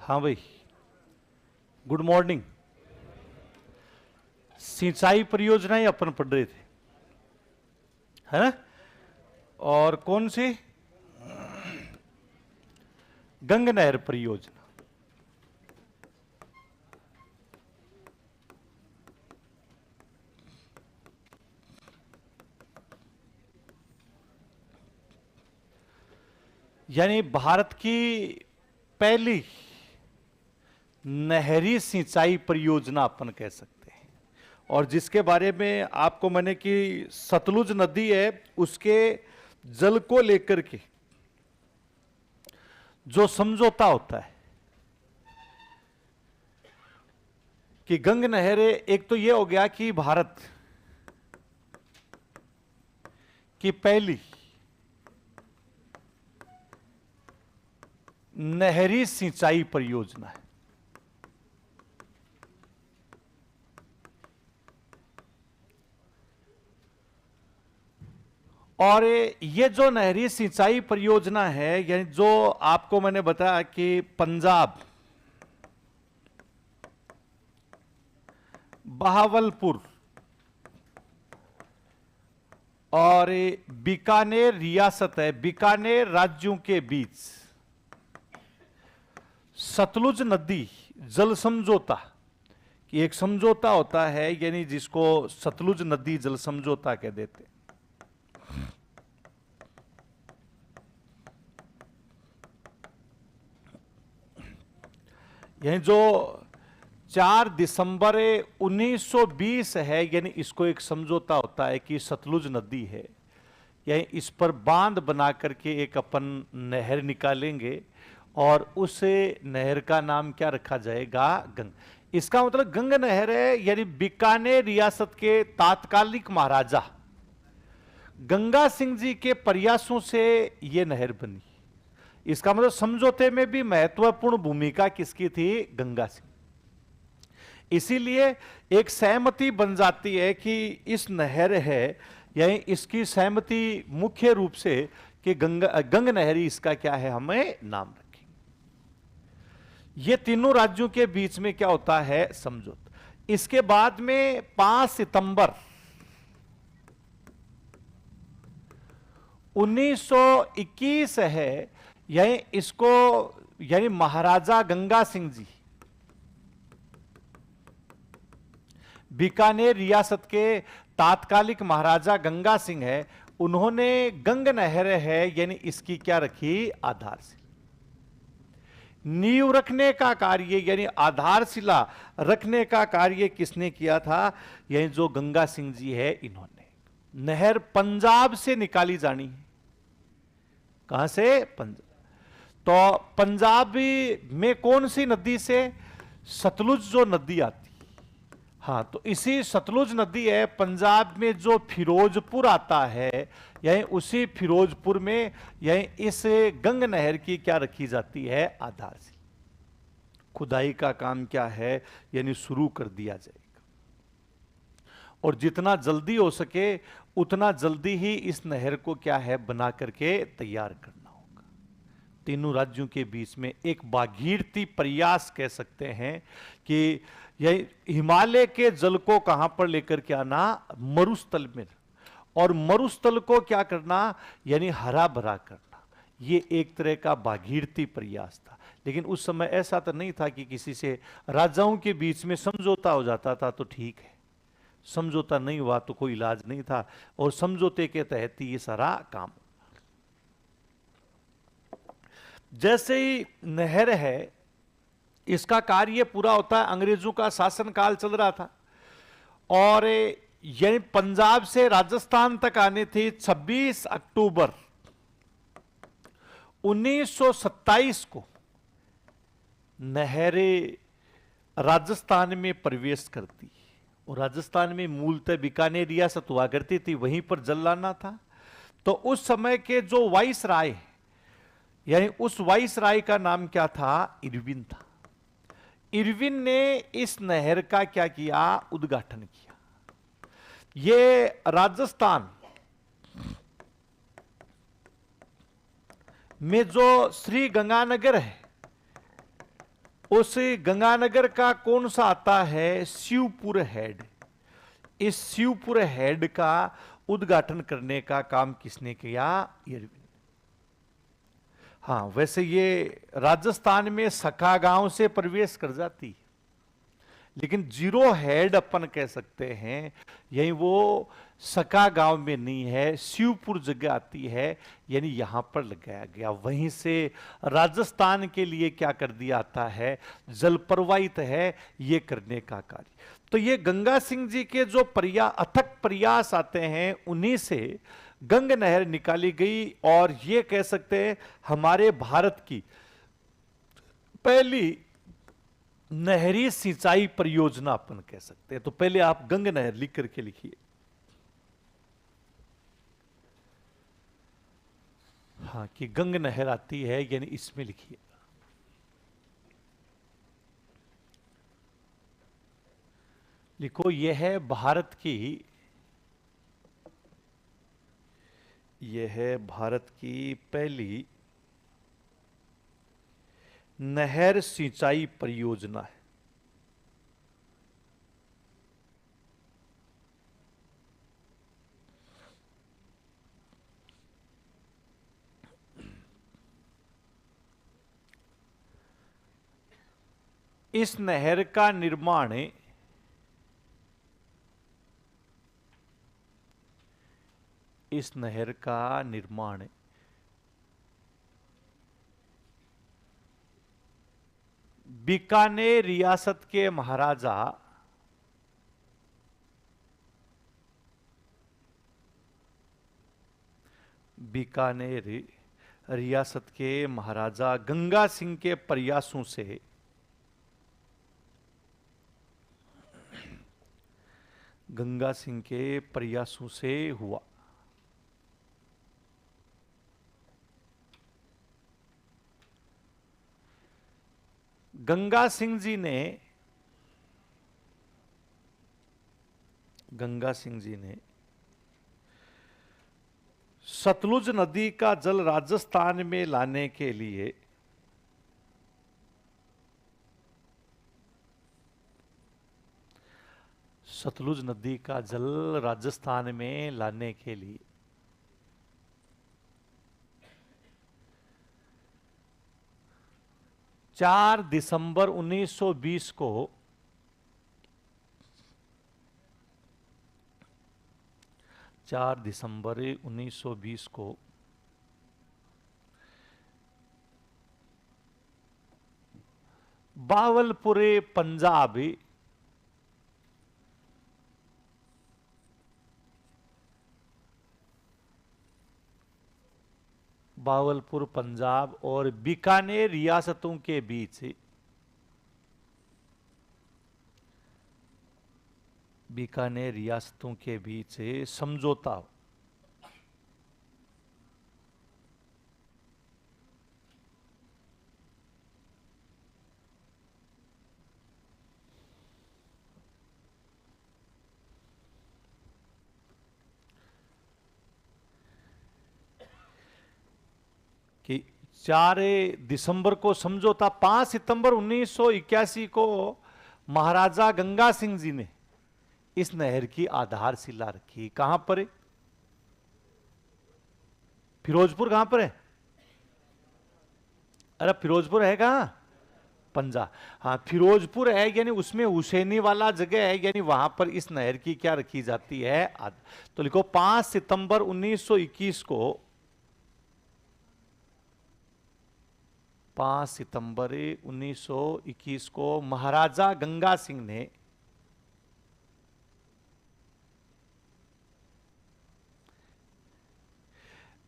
हाँ भाई, good morning. सिंचाई परियोजनाएं अपन पढ़ रहे थे, है ना? और कौन सी? गंग नहर परियोजना। यानी भारत की पहली नहरी सिंचाई परियोजना अपन कह सकते हैं। और जिसके बारे में आपको मैंने कि सतलुज नदी है, उसके जल को लेकर के जो समझौता होता है कि गंग नहर, एक तो यह हो गया कि भारत की पहली नहरी सिंचाई परियोजना है। और ये जो नहरी सिंचाई परियोजना है, यानी जो आपको मैंने बताया कि पंजाब, बहावलपुर और बीकानेर रियासत है, बीकानेर राज्यों के बीच सतलुज नदी जल समझौता कि एक समझौता होता है, यानी जिसको सतलुज नदी जल समझौता कह देते हैं। यानी जो 4 दिसंबर 1920 है, यानी इसको एक समझौता होता है कि सतलुज नदी है, यानी इस पर बांध बना करके एक अपन नहर निकालेंगे और उस नहर का नाम क्या रखा जाएगा? गंग। इसका मतलब गंग नहर है, यानी बीकानेर रियासत के तात्कालिक महाराजा गंगा सिंह जी के प्रयासों से यह नहर बनी। इसका मतलब समझौते में भी महत्वपूर्ण भूमिका किसकी थी? गंगा सिंह। इसीलिए एक सहमति बन जाती है कि इस नहर है, यानी इसकी सहमति मुख्य रूप से कि गंग नहरी इसका क्या है, हमें नाम रखेंगे। ये तीनों राज्यों के बीच में क्या होता है? समझौता। इसके बाद में 5 सितंबर 1921 है, यानी इसको, यानी महाराजा गंगा सिंह जी बीकानेर रियासत के तात्कालिक महाराजा गंगा सिंह है, उन्होंने गंग नहर है, यानी इसकी क्या रखी? आधारशिला। नींव रखने का कार्य, यानी आधारशिला रखने का कार्य किसने किया था? यानी जो गंगा सिंह जी है, इन्होंने। नहर पंजाब से निकाली जानी है। कहां से? पंजाब। तो पंजाब में कौन सी नदी से? सतलुज जो नदी आती। हाँ, तो इसी सतलुज नदी है, पंजाब में जो फिरोजपुर आता है, यानी उसी फिरोजपुर में, यानी इस गंग नहर की क्या रखी जाती है? आधारशिला। खुदाई का काम क्या है? यानी शुरू कर दिया जाएगा। और जितना जल्दी हो सके उतना जल्दी ही इस नहर को क्या है? बना करके तैयार करना होगा। तीनों राज्यों के बीच में एक भागीरथी प्रयास कह सकते हैं कि यह हिमालय के जल को कहां पर लेकर के आना? मरुस्थल में। और मरुस्थल को क्या करना? यानी हरा भरा करना। यह एक तरह का भागीरथी प्रयास था। लेकिन उस समय ऐसा तो नहीं था कि किसी से राजाओं के बीच में समझौता हो जाता था तो ठीक है, समझौता नहीं हुआ तो कोई इलाज नहीं था, और समझौते के तहत ही ये सारा काम। जैसे ही नहर है, इसका कार्य पूरा होता है, अंग्रेजों का शासनकाल चल रहा था और यानी पंजाब से राजस्थान तक आने थे। 26 अक्टूबर 1927 को नहरें राजस्थान में प्रवेश करती। और राजस्थान में मूलतः बीकानेर रियासत हुआ करती थी, वहीं पर जल लाना था। तो उस समय के जो वाइस राय, यानी उस वाइस राय का नाम क्या था? इरविन था। इरविन ने इस नहर का क्या किया? उद्घाटन किया। ये राजस्थान में जो श्री गंगानगर है, उस गंगानगर का कौन सा आता है? शिवपुर हेड। इस शिवपुर हेड का उद्घाटन करने का काम किसने किया? इरविन। हाँ, वैसे ये राजस्थान में सखा गांव से प्रवेश कर जाती, लेकिन जीरो हेड अपन कह सकते हैं, यही वो सका गांव में नहीं है, शिवपुर जगह आती है, यानी यहां पर लगाया गया। वहीं से राजस्थान के लिए क्या कर दिया आता है? जल प्रवाहित है, ये करने का कार्य। तो ये गंगा सिंह जी के जो अथक प्रयास आते हैं, उन्हीं से गंग नहर निकाली गई, और ये कह सकते हैं हमारे भारत की पहली नहरी सिंचाई परियोजना अपन कह सकते हैं। तो पहले आप गंग नहर लिख करके लिखिए। हाँ, कि गंग नहर आती है, यानी इसमें लिखिए। लिखो, यह है भारत की, यह है भारत की पहली नहर सिंचाई परियोजना है। इस नहर का निर्माण बीकानेर रियासत के महाराजा बीकानेर रियासत के महाराजा गंगा सिंह के प्रयासों से हुआ। गंगा सिंह जी ने सतलुज नदी का जल राजस्थान में लाने के लिए सतलुज नदी का जल राजस्थान में लाने के लिए 4 दिसंबर 1920 को बावलपुरे पंजाब और बीकानेर रियासतों के बीच समझौता कि 4 दिसंबर को समझौता, 5 सितंबर 1981 को महाराजा गंगा सिंह जी ने इस नहर की आधारशिला रखी। कहां पर है? फिरोजपुर। कहां पर है? अरे फिरोजपुर है कहां? पंजा। हाँ, फिरोजपुर है, यानी उसमें हुसैनी वाला जगह है, यानी वहां पर इस नहर की क्या रखी जाती है? तो लिखो 5 सितंबर 1921 को 5 सितंबर 1921 को महाराजा गंगा सिंह ने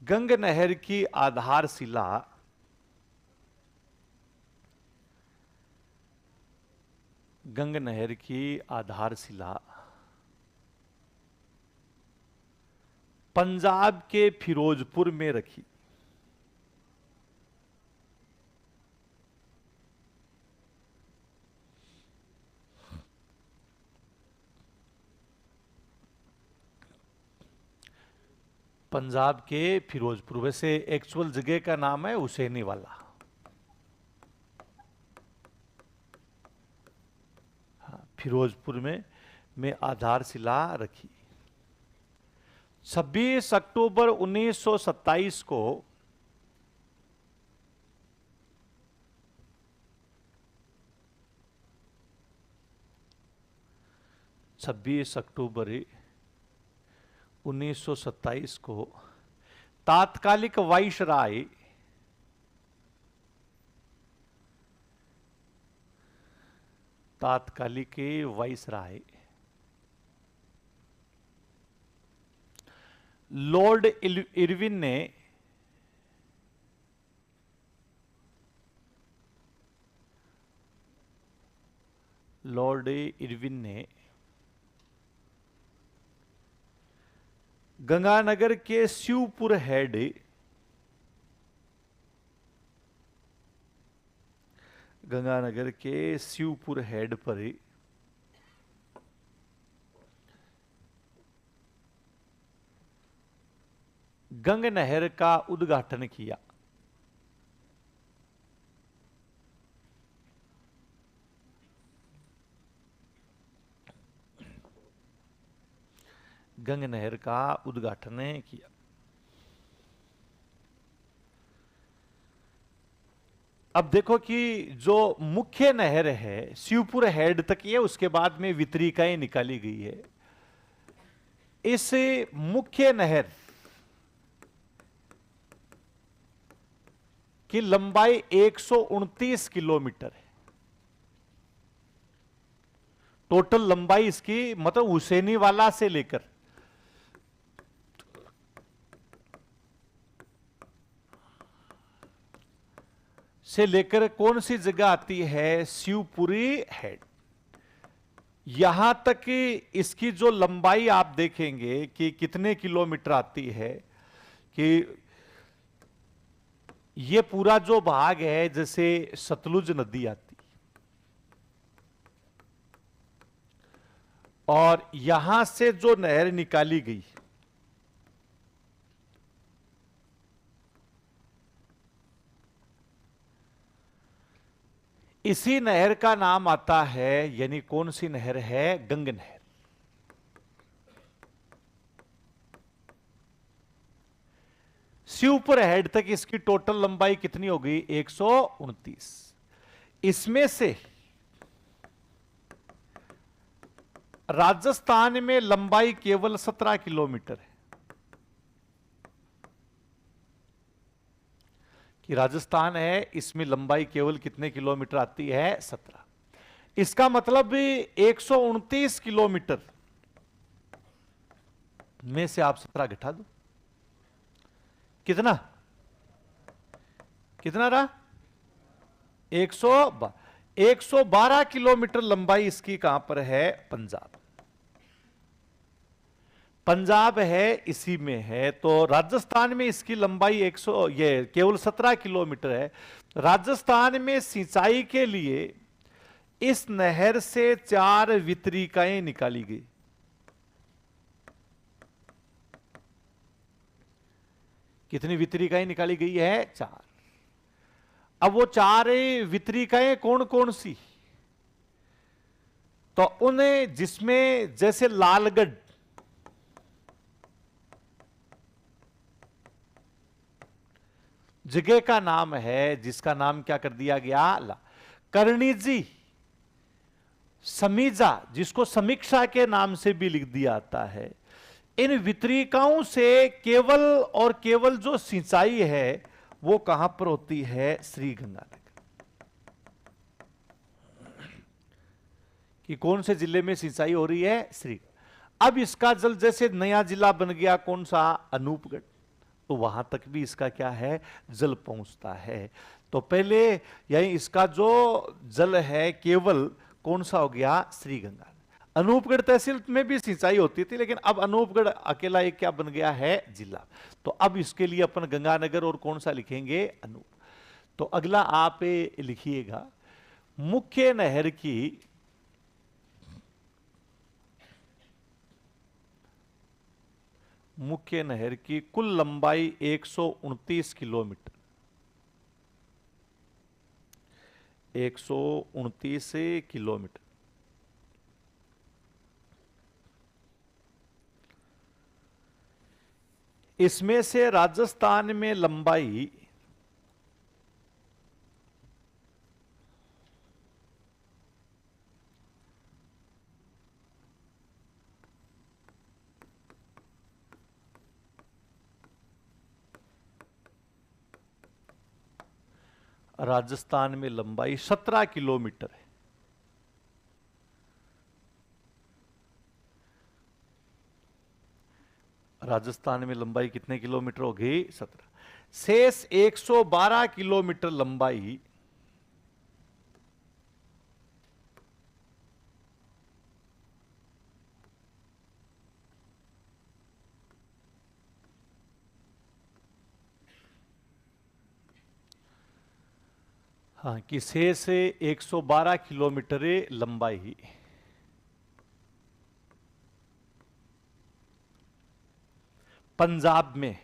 गंग नहर की आधारशिला पंजाब के फिरोजपुर में रखी। पंजाब के फिरोजपुर, वैसे एक्चुअल जगह का नाम है हुसैनी वाला। फिरोजपुर में आधारशिला रखी। 26 अक्टूबर 1927 को अक्टूबर 1927 को तात्कालिक वाइसराय लॉर्ड इरविन ने गंगानगर के शिवपुर हेड पर गंग नहर का उद्घाटन किया। गंग नहर का उद्घाटन किया। अब देखो कि जो मुख्य नहर है शिवपुर हेड तक ये, उसके बाद में वितरिकाएं निकाली गई है। इस मुख्य नहर की लंबाई 129 किलोमीटर है। टोटल लंबाई इसकी, मतलब हुसैनी वाला से लेकर कौन सी जगह आती है, शिवपुरी हेड। यहां तक कि इसकी जो लंबाई आप देखेंगे कि कितने किलोमीटर आती है, कि ये पूरा जो भाग है जैसे सतलुज नदी आती और यहां से जो नहर निकाली गई, इसी नहर का नाम आता है, यानी कौन सी नहर है, गंग नहर। शिवपुर हेड तक इसकी टोटल लंबाई कितनी हो गई, 129। इसमें से राजस्थान में लंबाई केवल 17 किलोमीटर है। कि राजस्थान है, इसमें लंबाई केवल कितने किलोमीटर आती है, 17। इसका मतलब 129 किलोमीटर में से आप 17 घटा दो, कितना रहा, 112 किलोमीटर लंबाई इसकी कहां पर है, पंजाब है, इसी में है। तो राजस्थान में इसकी लंबाई ये केवल 17 किलोमीटर है। राजस्थान में सिंचाई के लिए इस नहर से 4 वितरिकाएं निकाली गई। कितनी वितरिकाएं निकाली गई है, 4। अब वो 4 वितरिकाएं कौन कौन सी, तो उन्हें, जिसमें जैसे लालगढ़, जगह का नाम है, जिसका नाम क्या कर दिया गया, करनीजी, समीजा, जिसको समीक्षा के नाम से भी लिख दिया जाता है। इन वितरिकाओं से केवल और केवल जो सिंचाई है वो कहां पर होती है, श्री गंगानगर। कि कौन से जिले में सिंचाई हो रही है, श्री। अब इसका जल जैसे नया जिला बन गया, कौन सा, अनूपगढ़, तो वहां तक भी इसका क्या है, जल पहुंचता है। तो पहले यही इसका जो जल है केवल कौन सा हो गया, श्री गंगा। अनूपगढ़ तहसील में भी सिंचाई होती थी, लेकिन अब अनूपगढ़ अकेला एक क्या बन गया है, जिला। तो अब इसके लिए अपन गंगानगर और कौन सा लिखेंगे, अनूप। तो अगला आप लिखिएगा, मुख्य नहर की कुल लंबाई 129 किलोमीटर, 129 किलोमीटर। इसमें से राजस्थान में लंबाई राजस्थान में लंबाई 17 किलोमीटर है। राजस्थान में लंबाई कितने किलोमीटर होगी? 17। शेष 112 किलोमीटर लंबाई हाँ कि शेष 112 किलोमीटर लंबाई पंजाब में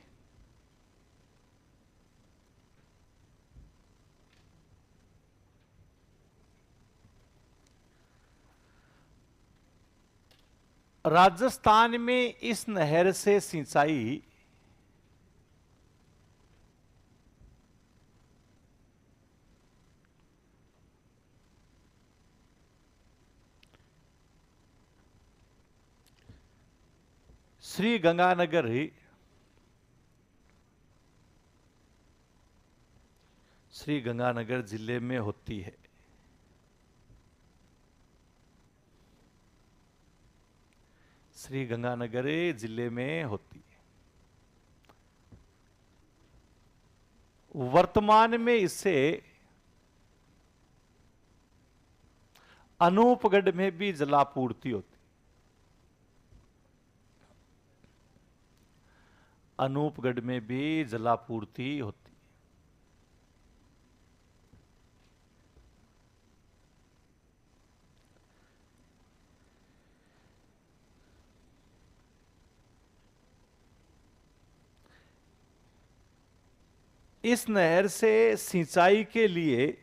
राजस्थान में इस नहर से सिंचाई श्री गंगानगर जिले में होती है। श्री गंगानगर जिले में होती है। वर्तमान में इससे अनूपगढ़ में भी जलापूर्ति होती है। अनूपगढ़ में भी जलापूर्ति होती है। इस नहर से सिंचाई के लिए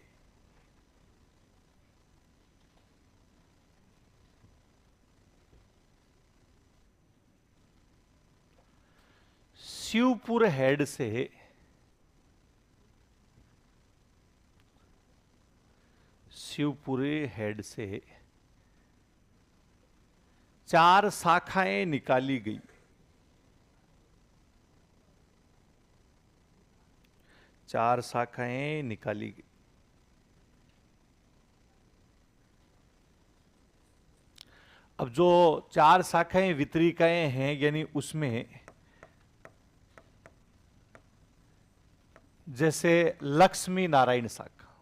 शिवपुर हेड से 4 शाखाएं निकाली गई। 4 शाखाएं निकाली गई। अब जो 4 शाखाएं वितरिकाएं हैं यानी उसमें जैसे लक्ष्मी नारायण शाखा,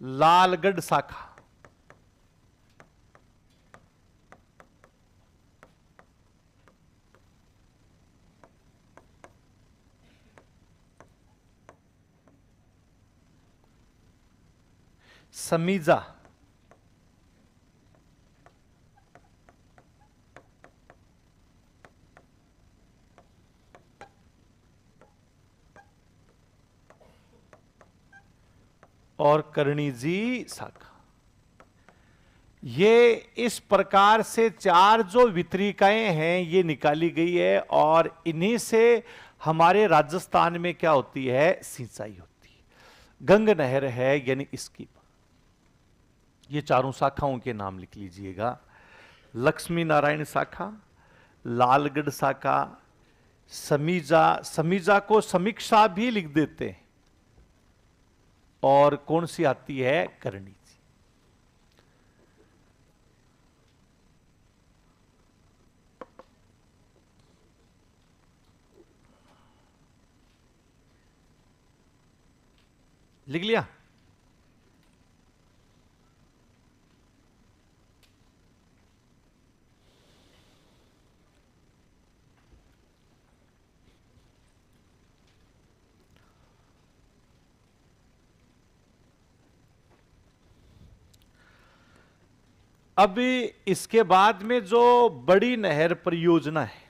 लालगढ़ शाखा, समीजा, और कर्णीजी शाखा। ये इस प्रकार से 4 जो वितरिकाएं हैं ये निकाली गई है और इन्हीं से हमारे राजस्थान में क्या होती है? सिंचाई होती है। गंग नहर है यानी इसकी ये चारों शाखाओं के नाम लिख लीजिएगा। लक्ष्मी नारायण शाखा, लालगढ़ शाखा, समीजा को समीक्षा भी लिख देते हैं। और कौन सी आती है? करणी जी। लिख लिया? अब इसके बाद में जो बड़ी नहर परियोजना है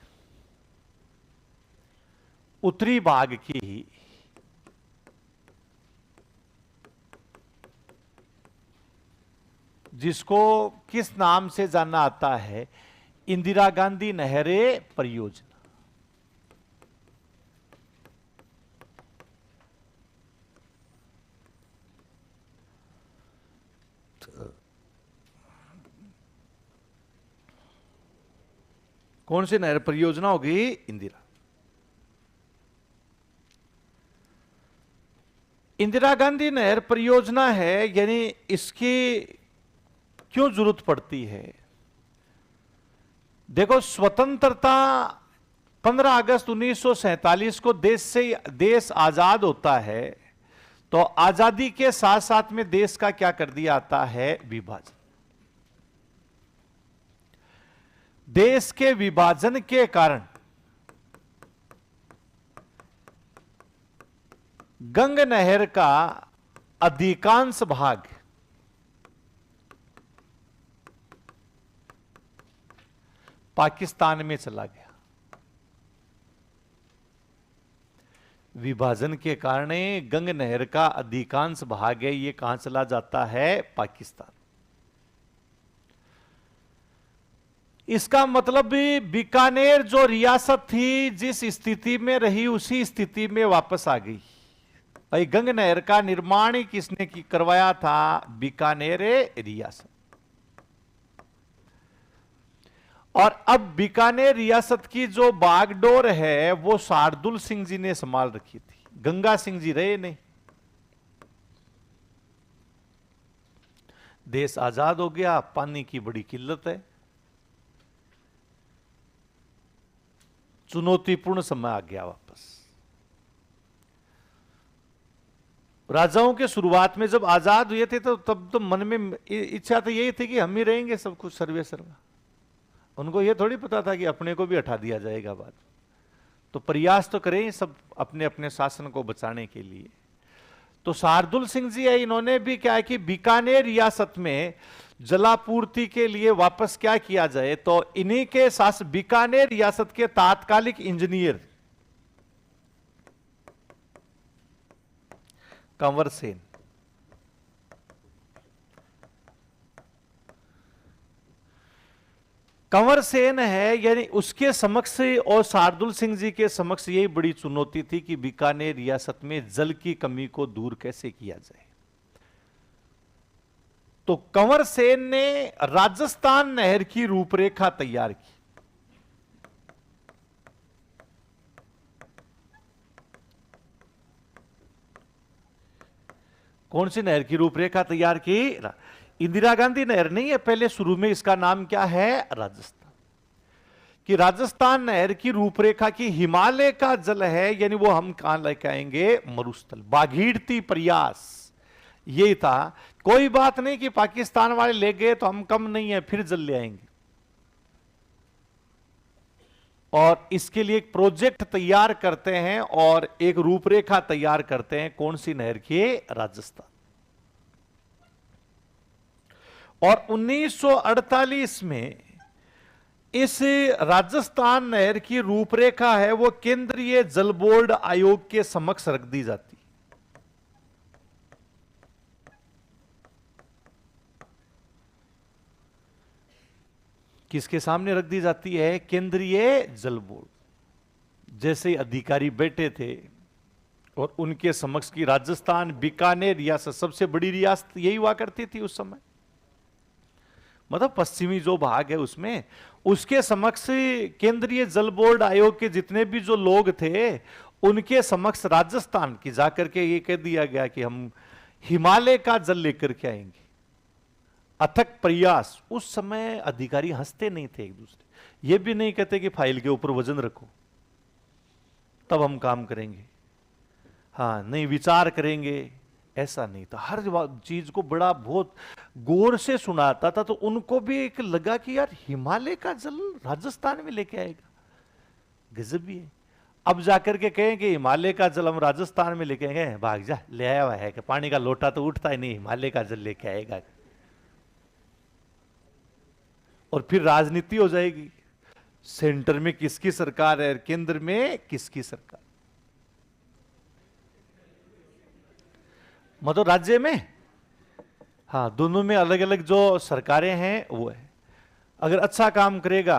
उत्तरी भाग की, जिसको किस नाम से जाना आता है? इंदिरा गांधी नहर परियोजना। कौन सी नहर परियोजना होगी? इंदिरा गांधी नहर परियोजना है। यानी इसकी क्यों जरूरत पड़ती है? देखो, स्वतंत्रता 15 अगस्त 1947 को देश आजाद होता है, तो आजादी के साथ साथ में देश का क्या कर दिया जाता है? विभाजन। देश के विभाजन के कारण गंग नहर का अधिकांश भाग पाकिस्तान में चला गया। विभाजन के कारण गंग नहर का अधिकांश भाग है, ये कहां चला जाता है? पाकिस्तान। इसका मतलब भी बीकानेर जो रियासत थी, जिस स्थिति में रही उसी स्थिति में वापस आ गई। भाई, गंग नहर का निर्माण किसने करवाया था? बीकानेर रियासत। और अब बीकानेर रियासत की जो बागडोर है वो शार्दुल सिंह जी ने संभाल रखी थी। गंगा सिंह जी रहे नहीं। देश आजाद हो गया, पानी की बड़ी किल्लत है, चुनौतीपूर्ण समय आ गया वापस। राजाओं के शुरुआत में जब आजाद हुए थे तो तब तो मन में इच्छा तो यही थी कि हम ही रहेंगे सब कुछ सर्वे सर्वा। उनको यह थोड़ी पता था कि अपने को भी हटा दिया जाएगा बाद। तो प्रयास तो करें सब अपने अपने शासन को बचाने के लिए। तो शार्दुल सिंह जी है, इन्होंने भी क्या है कि बीकानेर रियासत में जलापूर्ति के लिए वापस क्या किया जाए, तो इन्हीं के साथ बीकानेर रियासत के तात्कालिक इंजीनियर कंवर सेन, कंवर सेन है, यानी उसके समक्ष और शार्दुल सिंह जी के समक्ष यही बड़ी चुनौती थी कि बीकानेर रियासत में जल की कमी को दूर कैसे किया जाए। तो कंवर सेन ने राजस्थान नहर की रूपरेखा तैयार की। कौन सी नहर की रूपरेखा तैयार की? इंदिरा गांधी नहर नहीं है, पहले शुरू में इसका नाम क्या है? राजस्थान। कि राजस्थान नहर की रूपरेखा की हिमालय का जल है, यानी वो हम कहां लेके आएंगे? मरुस्थल। बाघीरती प्रयास यही था। कोई बात नहीं कि पाकिस्तान वाले ले गए तो हम कम नहीं है, फिर जल ले आएंगे। और इसके लिए एक प्रोजेक्ट तैयार करते हैं और एक रूपरेखा तैयार करते हैं। कौन सी नहर की? राजस्थान। और 1948 में इस राजस्थान नहर की रूपरेखा है वो केंद्रीय जल बोर्ड आयोग के समक्ष रख दी जाती। किसके सामने रख दी जाती है? केंद्रीय जल बोर्ड। जैसे अधिकारी बैठे थे और उनके समक्ष की राजस्थान बीकानेर रियासत, सबसे बड़ी रियासत यही हुआ करती थी उस समय, मतलब पश्चिमी जो भाग है उसमें, उसके समक्ष केंद्रीय जल बोर्ड आयोग के जितने भी जो लोग थे उनके समक्ष राजस्थान की जाकर के ये कह दिया गया कि हम हिमालय का जल लेकर के आएंगे। अथक प्रयास। उस समय अधिकारी हंसते नहीं थे एक दूसरे, ये भी नहीं कहते कि फाइल के ऊपर वजन रखो तब हम काम करेंगे, हाँ नहीं विचार करेंगे, ऐसा नहीं था। हर चीज को बड़ा बहुत गौर से सुनाता था। तो उनको भी एक लगा कि यार हिमालय का जल राजस्थान में लेके आएगा, गजब भी है। अब जाकर के कहें कि हिमालय का जल हम राजस्थान में लेके आएंगे, भाग जा, ले आया हुआ है कि पानी का लोटा तो उठता ही नहीं, हिमालय का जल लेके आएगा। और फिर राजनीति हो जाएगी, सेंटर में किसकी सरकार है, केंद्र में किसकी सरकार, मतलब राज्य में हाँ, दोनों में अलग अलग जो सरकारें हैं वो है। अगर अच्छा काम करेगा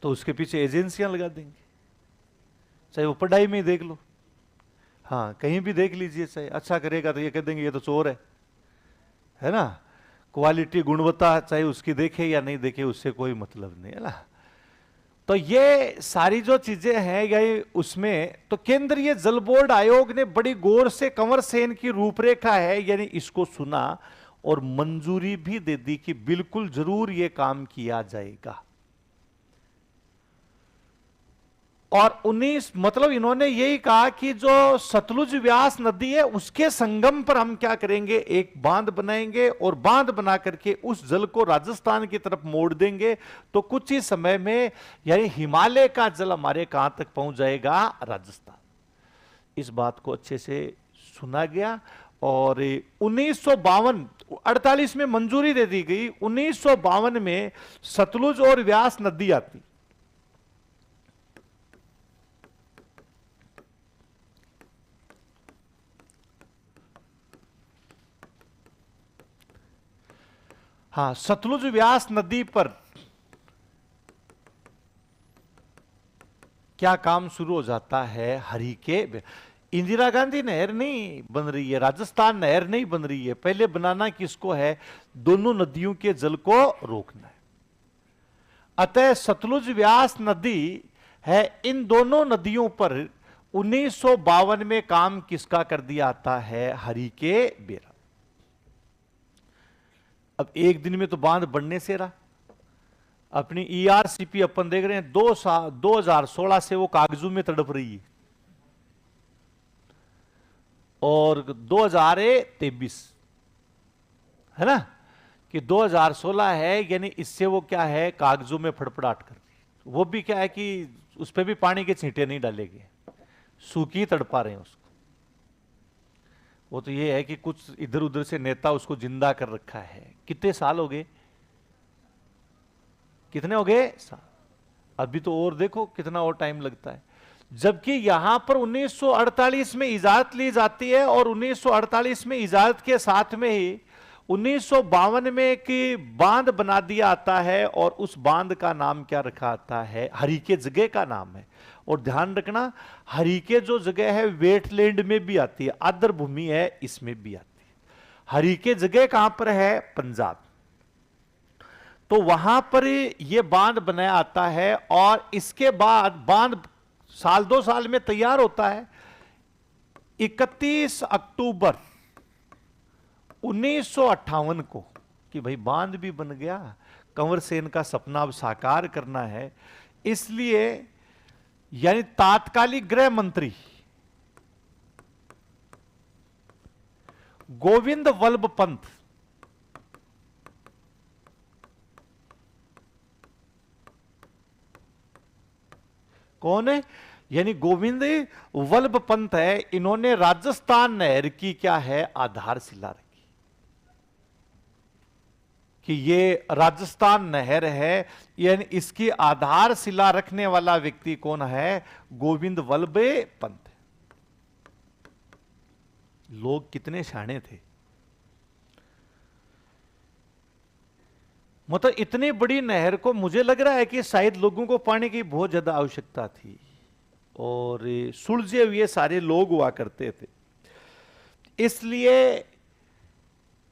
तो उसके पीछे एजेंसियां लगा देंगे, चाहे वो पढ़ाई में ही देख लो, हाँ कहीं भी देख लीजिए, चाहे अच्छा करेगा तो ये कह देंगे ये तो चोर है ना। क्वालिटी गुणवत्ता चाहे उसकी देखे या नहीं देखे उससे कोई मतलब नहीं है ना। तो ये सारी जो चीजें हैं ये उसमें तो केंद्रीय जल बोर्ड आयोग ने बड़ी गौर से कंवर सेन की रूपरेखा है यानी इसको सुना और मंजूरी भी दे दी कि बिल्कुल जरूर ये काम किया जाएगा। और 19 मतलब इन्होंने यही कहा कि जो सतलुज व्यास नदी है उसके संगम पर हम क्या करेंगे, एक बांध बनाएंगे और बांध बना करके उस जल को राजस्थान की तरफ मोड़ देंगे तो कुछ ही समय में यानी हिमालय का जल हमारे कहां तक पहुंच जाएगा, राजस्थान। इस बात को अच्छे से सुना गया और 1952-48 में मंजूरी दे दी गई। 1952 में सतलुज और व्यास नदी आती। हाँ, सतलुज व्यास नदी पर क्या काम शुरू हो जाता है, हरिके इंदिरा गांधी नहर नहीं बन रही है, राजस्थान नहर नहीं बन रही है, पहले बनाना किसको है, दोनों नदियों के जल को रोकना है। अतः सतलुज व्यास नदी है, इन दोनों नदियों पर 1952 में काम किसका कर दिया आता है, हरिके बेरा। अब एक दिन में तो बांध बनने से रहा। अपनी ईआरसीपी अपन देख रहे हैं 2016 से वो कागजों में तड़प रही है और 2023 है ना कि 2016 है, यानी इससे वो क्या है, कागजों में फड़फड़ाहट कर रही है। वो भी क्या है कि उस पर भी पानी के छींटे नहीं डाले गए, सूखी तड़पा रहे हैं उसको। वो तो ये है कि कुछ इधर उधर से नेता उसको जिंदा कर रखा है। कितने साल हो गए, कितने हो गए साल, अभी तो और देखो कितना और टाइम लगता है। जबकि यहां पर 1948 में इजाजत ली जाती है और 1948 में इजाजत के साथ में ही 1952 में कि बांध बना दिया आता है और उस बांध का नाम क्या रखा आता है, हरिके जगह का नाम है। और ध्यान रखना हरिके जो जगह है वेटलैंड में भी आती है, आर्द्र भूमि है इसमें भी आती है। हरिके जगह कहां पर है, पंजाब। तो वहां पर यह बांध बनाया आता है और इसके बाद बांध साल 2 साल में तैयार होता है। 31 अक्टूबर 1958 को कि भाई बांध भी बन गया, कंवर सेन का सपना अब साकार करना है, इसलिए यानी तात्कालिक गृह मंत्री गोविंद वल्लभ पंत कौन है, यानी गोविंद वल्लभ पंत है, इन्होंने राजस्थान नहर की क्या है, आधारशिला रखी कि ये राजस्थान नहर है, यानी इसकी आधारशिला रखने वाला व्यक्ति कौन है, गोविंद वल्लभ पंत। लोग कितने शाणे थे, मतलब इतनी बड़ी नहर को मुझे लग रहा है कि शायद लोगों को पानी की बहुत ज्यादा आवश्यकता थी और सुलझे हुए सारे लोग हुआ करते थे, इसलिए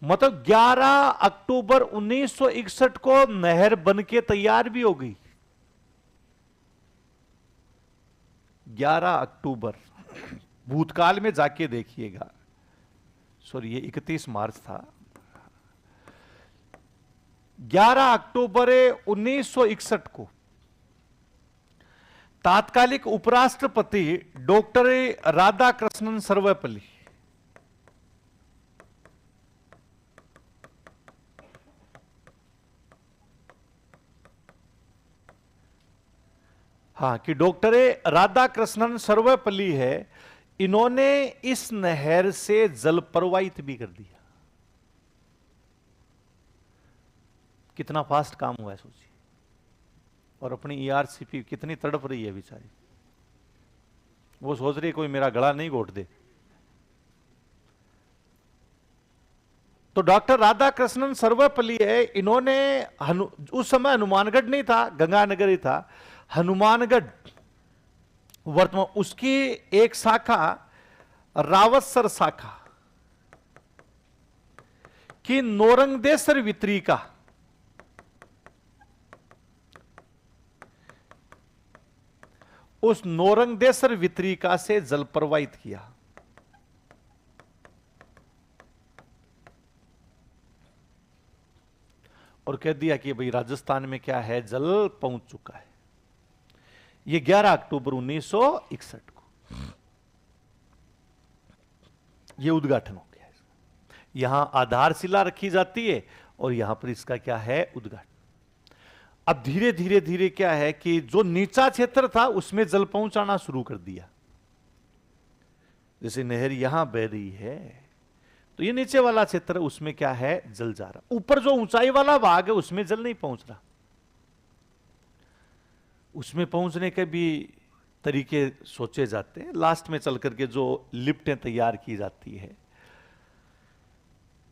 मतलब 11 अक्टूबर 1961 को नहर बनके तैयार भी हो गई। 11 अक्टूबर, भूतकाल में जाके देखिएगा, सॉरी ये 31 मार्च था। 11 अक्टूबर 1961 को तात्कालिक उपराष्ट्रपति डॉक्टर राधाकृष्णन सर्वपल्ली हाँ कि डॉक्टर राधाकृष्णन सर्वपल्ली है, इन्होंने इस नहर से जल प्रवाहित भी कर दिया। कितना फास्ट काम हुआ है सोचिए, और अपनी ईआरसीपी कितनी तड़प रही है बेचारी, वो सोच रही है कोई मेरा गला नहीं घोट दे। तो डॉक्टर राधा कृष्णन सर्वपल्ली है, इन्होंने उस समय हनुमानगढ़ नहीं था, गंगानगर ही था। हनुमानगढ़ वर्तमान उसकी एक शाखा रावतसर शाखा कि नौरंगदेसर वितरिका, उस नौरंगदेसर वितरिका से जल प्रवाहित किया। और कह दिया कि भाई राजस्थान में क्या है, जल पहुंच चुका है। ये 11 अक्टूबर 1961 को ये उद्घाटन हो गया। यहां आधारशिला रखी जाती है और यहां पर इसका क्या है, उद्घाटन। अब धीरे धीरे धीरे क्या है कि जो नीचा क्षेत्र था उसमें जल पहुंचाना शुरू कर दिया। जैसे नहर यहां बह रही है तो ये नीचे वाला क्षेत्र उसमें क्या है, जल जा रहा। ऊपर जो ऊंचाई वाला भाग है उसमें जल नहीं पहुंच रहा। उसमें पहुंचने के भी तरीके सोचे जाते हैं। लास्ट में चल करके जो लिफ्टें तैयार की जाती है,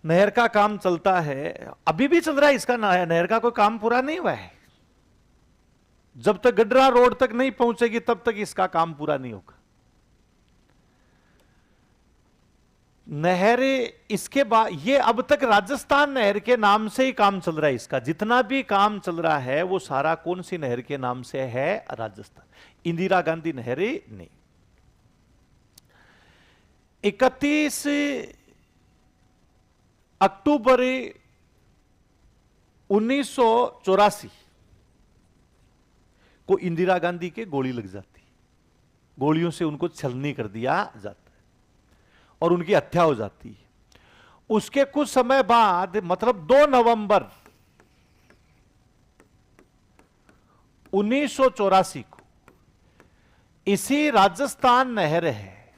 नहर का काम चलता है, अभी भी चल रहा है इसका। नहर का कोई काम पूरा नहीं हुआ है। जब तक गडरा रोड तक नहीं पहुंचेगी तब तक इसका काम पूरा नहीं होगा। नहर इसके बाद ये अब तक राजस्थान नहर के नाम से ही काम चल रहा है। इसका जितना भी काम चल रहा है वो सारा कौन सी नहर के नाम से है, राजस्थान। इंदिरा गांधी नहर नहीं। 31 अक्टूबर 1984 को इंदिरा गांधी के गोली लग जाती, गोलियों से उनको छलनी कर दिया जाता और उनकी हत्या हो जाती है। उसके कुछ समय बाद मतलब 2 नवंबर 1984 को इसी राजस्थान नहर है,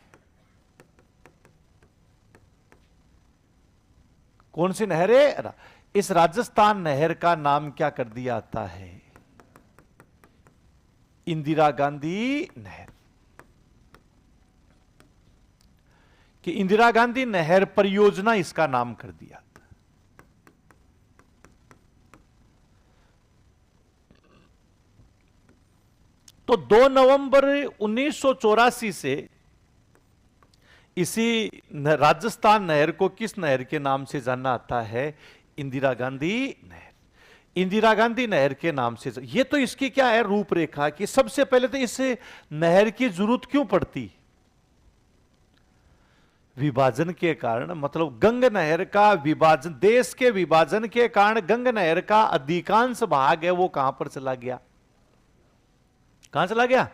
कौन सी नहर है, इस राजस्थान नहर का नाम क्या कर दिया जाता है, इंदिरा गांधी नहर। कि इंदिरा गांधी नहर परियोजना इसका नाम कर दिया था। तो 2 नवंबर 1984 से इसी राजस्थान नहर को किस नहर के नाम से जाना आता है, इंदिरा गांधी नहर। इंदिरा गांधी नहर के नाम से। ये तो इसकी क्या है रूपरेखा कि सबसे पहले तो इस नहर की जरूरत क्यों पड़ती, विभाजन के कारण। मतलब गंग नहर का विभाजन, देश के विभाजन के कारण गंग नहर का अधिकांश भाग है वो कहां पर चला गया, कहां चला गया,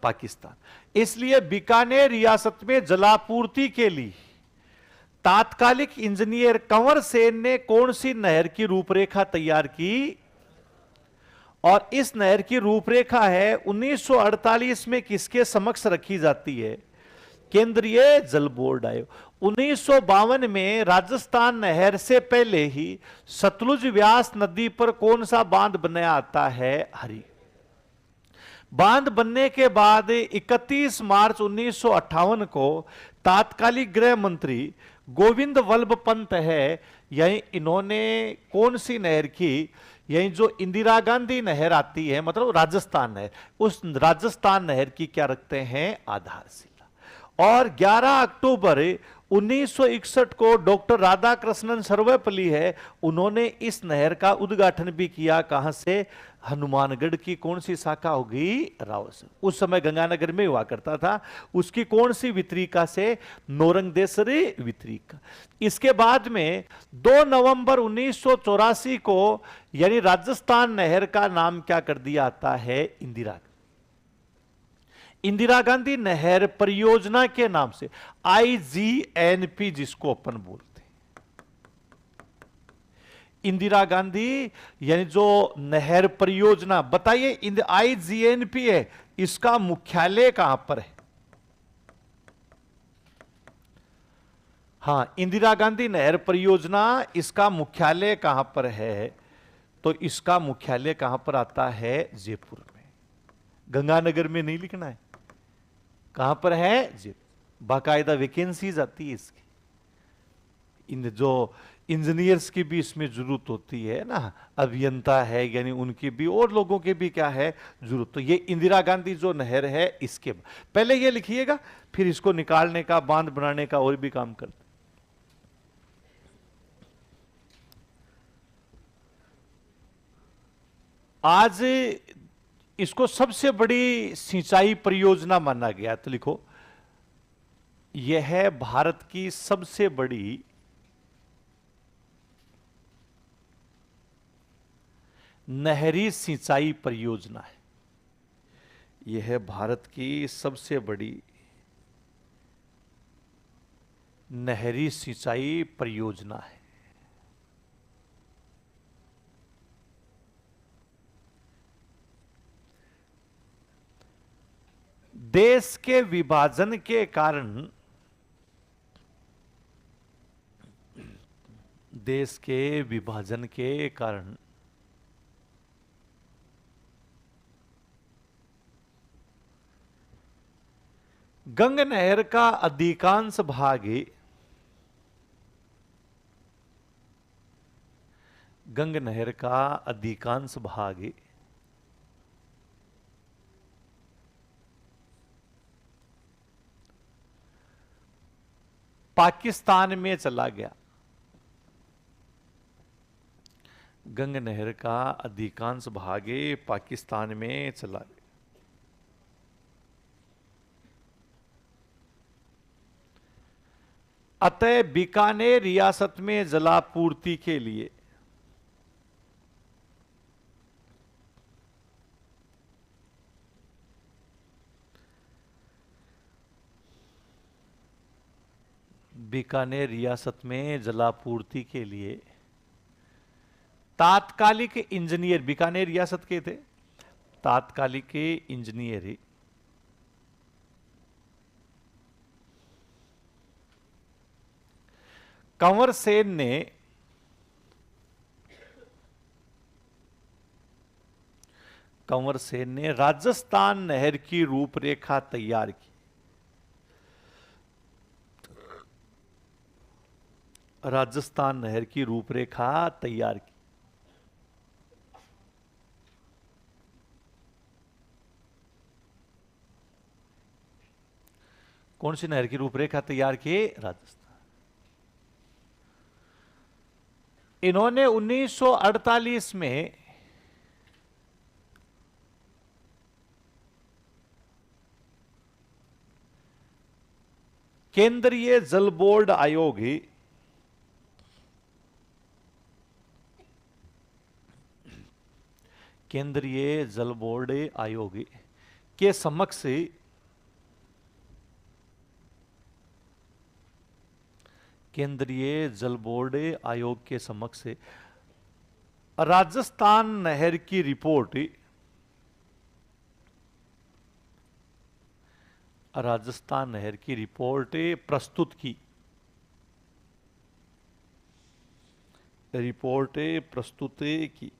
पाकिस्तान। इसलिए बीकानेर रियासत में जलापूर्ति के लिए तात्कालिक इंजीनियर कंवर सेन ने कौन सी नहर की रूपरेखा तैयार की, और इस नहर की रूपरेखा है 1948 में किसके समक्ष रखी जाती है, केंद्रीय जल बोर्ड आयोग। 1952 में राजस्थान नहर से पहले ही सतलुज व्यास नदी पर कौन सा बांध बनाया आता है, हरि। बांध बनने के बाद 31 मार्च 1958 को तात्कालिक गृह मंत्री गोविंद वल्लभ पंत है, यही इन्होंने कौन सी नहर की, यही जो इंदिरा गांधी नहर आती है मतलब राजस्थान नहर, उस राजस्थान नहर की क्या रखते हैं, आधारशिला। और 11 अक्टूबर 1961 को डॉक्टर राधा कृष्णन सर्वपल्ली है, उन्होंने इस नहर का उद्घाटन भी किया। कहां से, हनुमानगढ़ की कौन सी शाखा होगी, रावतसर। उस समय गंगानगर में हुआ करता था। उसकी कौन सी वितरिका से, नौरंगदेसरी वितरिका। इसके बाद में 2 नवंबर 1984 को यानी राजस्थान नहर का नाम क्या कर दिया आता है, इंदिरा गांधी नहर परियोजना के नाम से, IGNP जिसको अपन बोलते हैं। इंदिरा गांधी यानी जो नहर परियोजना, बताइए IGNP है, इसका मुख्यालय कहां पर है, हां इंदिरा गांधी नहर परियोजना, इसका मुख्यालय कहां पर है, तो इसका मुख्यालय कहां पर आता है, जयपुर में। गंगानगर में नहीं लिखना है, कहां पर है, बाकायदा वैकेंसीज आती है इसकी। इन जो इंजीनियर्स की भी इसमें जरूरत होती है ना, अभियंता है, यानी उनकी भी, और लोगों की भी क्या है जरूरत। तो ये इंदिरा गांधी जो नहर है, इसके पहले ये लिखिएगा, फिर इसको निकालने का, बांध बनाने का और भी काम करते। आज इसको सबसे बड़ी सिंचाई परियोजना माना गया, तो लिखो यह है भारत की सबसे बड़ी नहरी सिंचाई परियोजना है। यह है भारत की सबसे बड़ी नहरी सिंचाई परियोजना है। देश के विभाजन के कारण, देश के विभाजन के कारण गंगा नहर का अधिकांश भाग, गंगा नहर का अधिकांश भाग पाकिस्तान में चला गया। गंगा नहर का अधिकांश भाग पाकिस्तान में चला गया। अतः बीकानेर रियासत में जलापूर्ति के लिए बीकानेर रियासत में जलापूर्ति के लिए तात्कालिक इंजीनियर, बीकानेर रियासत के थे तात्कालिक इंजीनियर कंवर सेन ने राजस्थान नहर की रूपरेखा तैयार की। राजस्थान नहर की रूपरेखा तैयार की। कौन सी नहर की रूपरेखा तैयार की? राजस्थान। इन्होंने 1948 में केंद्रीय जल बोर्ड आयोग, केंद्रीय जल बोर्ड आयोग के समक्ष केंद्रीय जल बोर्ड आयोग के समक्ष राजस्थान नहर की रिपोर्ट, राजस्थान नहर की रिपोर्ट प्रस्तुत की। रिपोर्ट प्रस्तुत की।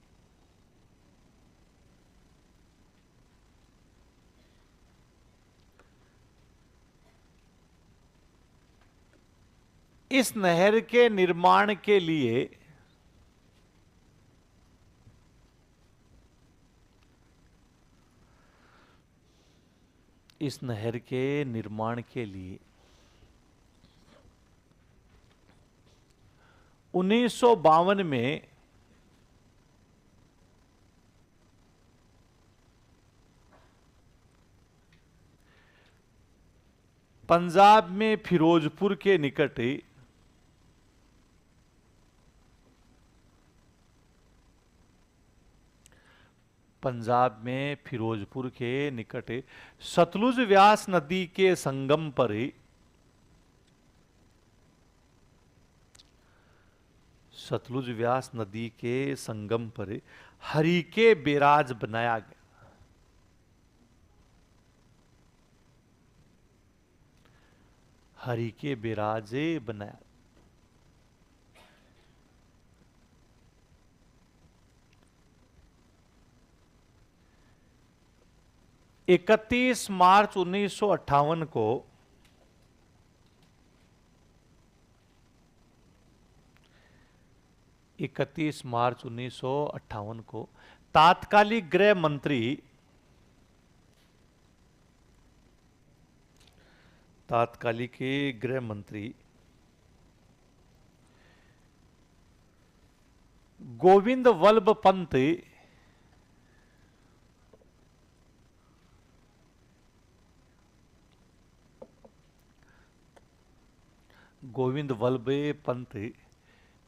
इस नहर के निर्माण के लिए इस नहर के निर्माण के लिए 1952 में पंजाब में फिरोजपुर के निकट सतलुज व्यास नदी के संगम पर सतलुज व्यास नदी के संगम पर हरिके बैराज बनाया गया। हरिके बैराज बनाया। 31 मार्च 1958 को 31 मार्च 1958 को तात्कालिक गृह मंत्री गोविंद वल्लभ पंत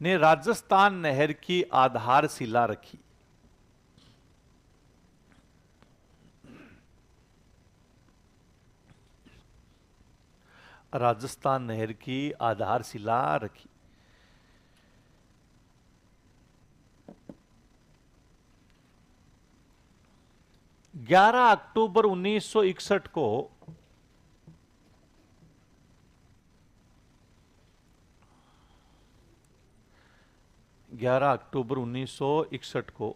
ने राजस्थान नहर की आधारशिला रखी। राजस्थान नहर की आधारशिला रखी। 11 अक्टूबर 1961 को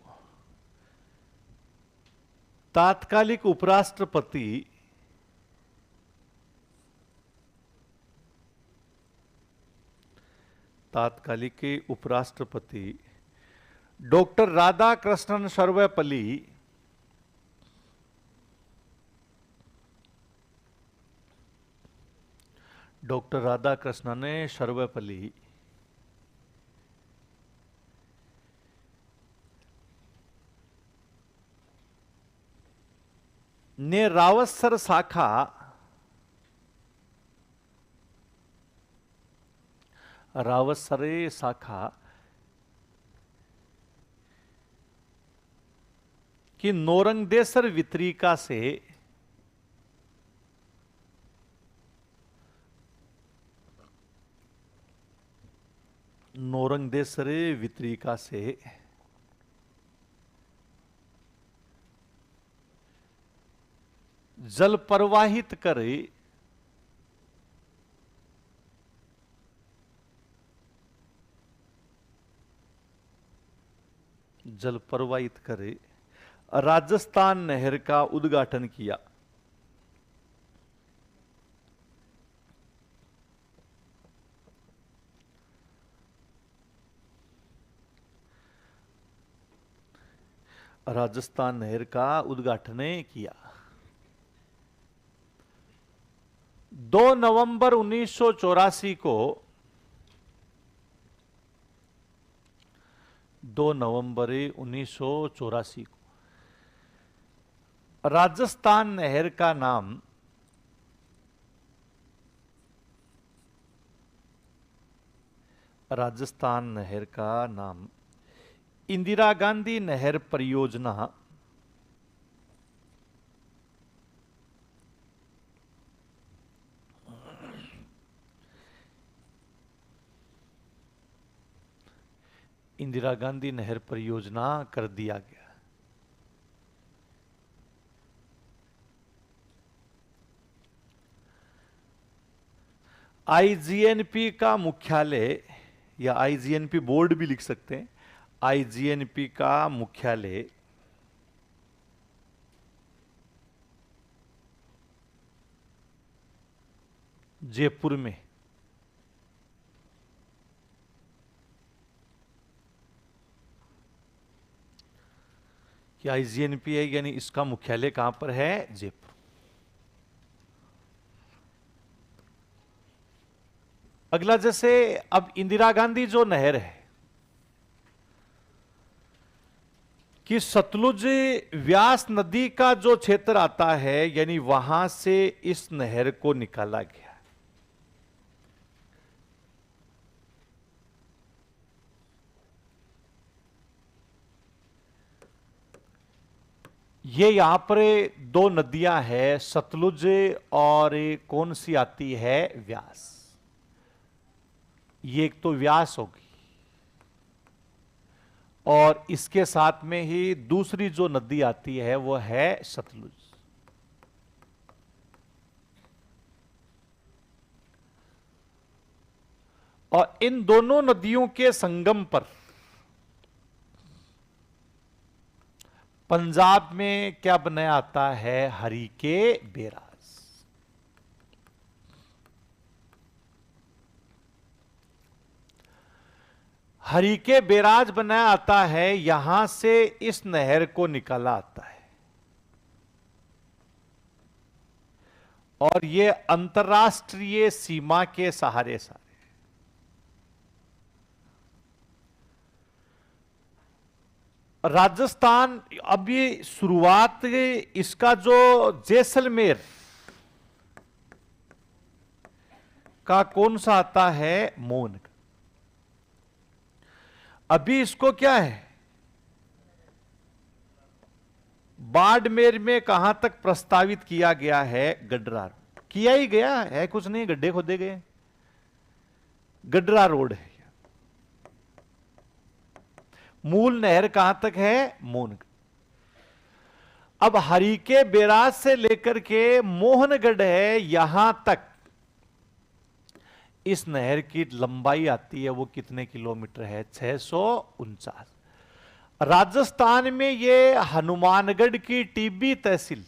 तात्कालिक उपराष्ट्रपति डॉक्टर राधाकृष्णन सर्वपल्ली ने रावतसर शाखा की नौरंगदेसर वितरिका से जल प्रवाहित करे राजस्थान नहर का उद्घाटन किया। राजस्थान नहर का उद्घाटन किया। 2 नवंबर 1984 को 2 नवंबर 1984 को राजस्थान नहर का नाम इंदिरा गांधी नहर परियोजना कर दिया गया। आईजीएनपी का मुख्यालय या आईजीएनपी बोर्ड भी लिख सकते हैं। आईजीएनपी का मुख्यालय जयपुर में। आईजीएनपी है यानी इसका मुख्यालय कहां पर है? जयपुर। अगला, जैसे अब इंदिरा गांधी जो नहर है कि सतलुज व्यास नदी का जो क्षेत्र आता है यानी वहां से इस नहर को निकाला गया। ये यहां पर 2 नदियां हैं, सतलुज और कौन सी आती है? व्यास। ये एक तो व्यास होगी और इसके साथ में ही दूसरी जो नदी आती है वो है सतलुज। और इन दोनों नदियों के संगम पर पंजाब में क्या बनाया आता है? हरिके बैराज। हरि के बैराज बनाया आता है, यहां से इस नहर को निकाला आता है, और ये अंतर्राष्ट्रीय सीमा के सहारे सारे। राजस्थान, अब ये शुरुआत इसका जो जैसलमेर का कौन सा आता है, मोहन। अभी इसको क्या है, बाड़मेर में कहां तक प्रस्तावित किया गया है, गडरा। किया ही गया है, कुछ नहीं, गड्ढे खोदे गए, गडरा रोड है। मूल नहर कहां तक है, मोहनगढ़। अब हरि के बैराज से लेकर के मोहनगढ़ है, यहां तक इस नहर की लंबाई आती है, वो कितने किलोमीटर है, 649। राजस्थान में ये हनुमानगढ़ की टिब्बी तहसील,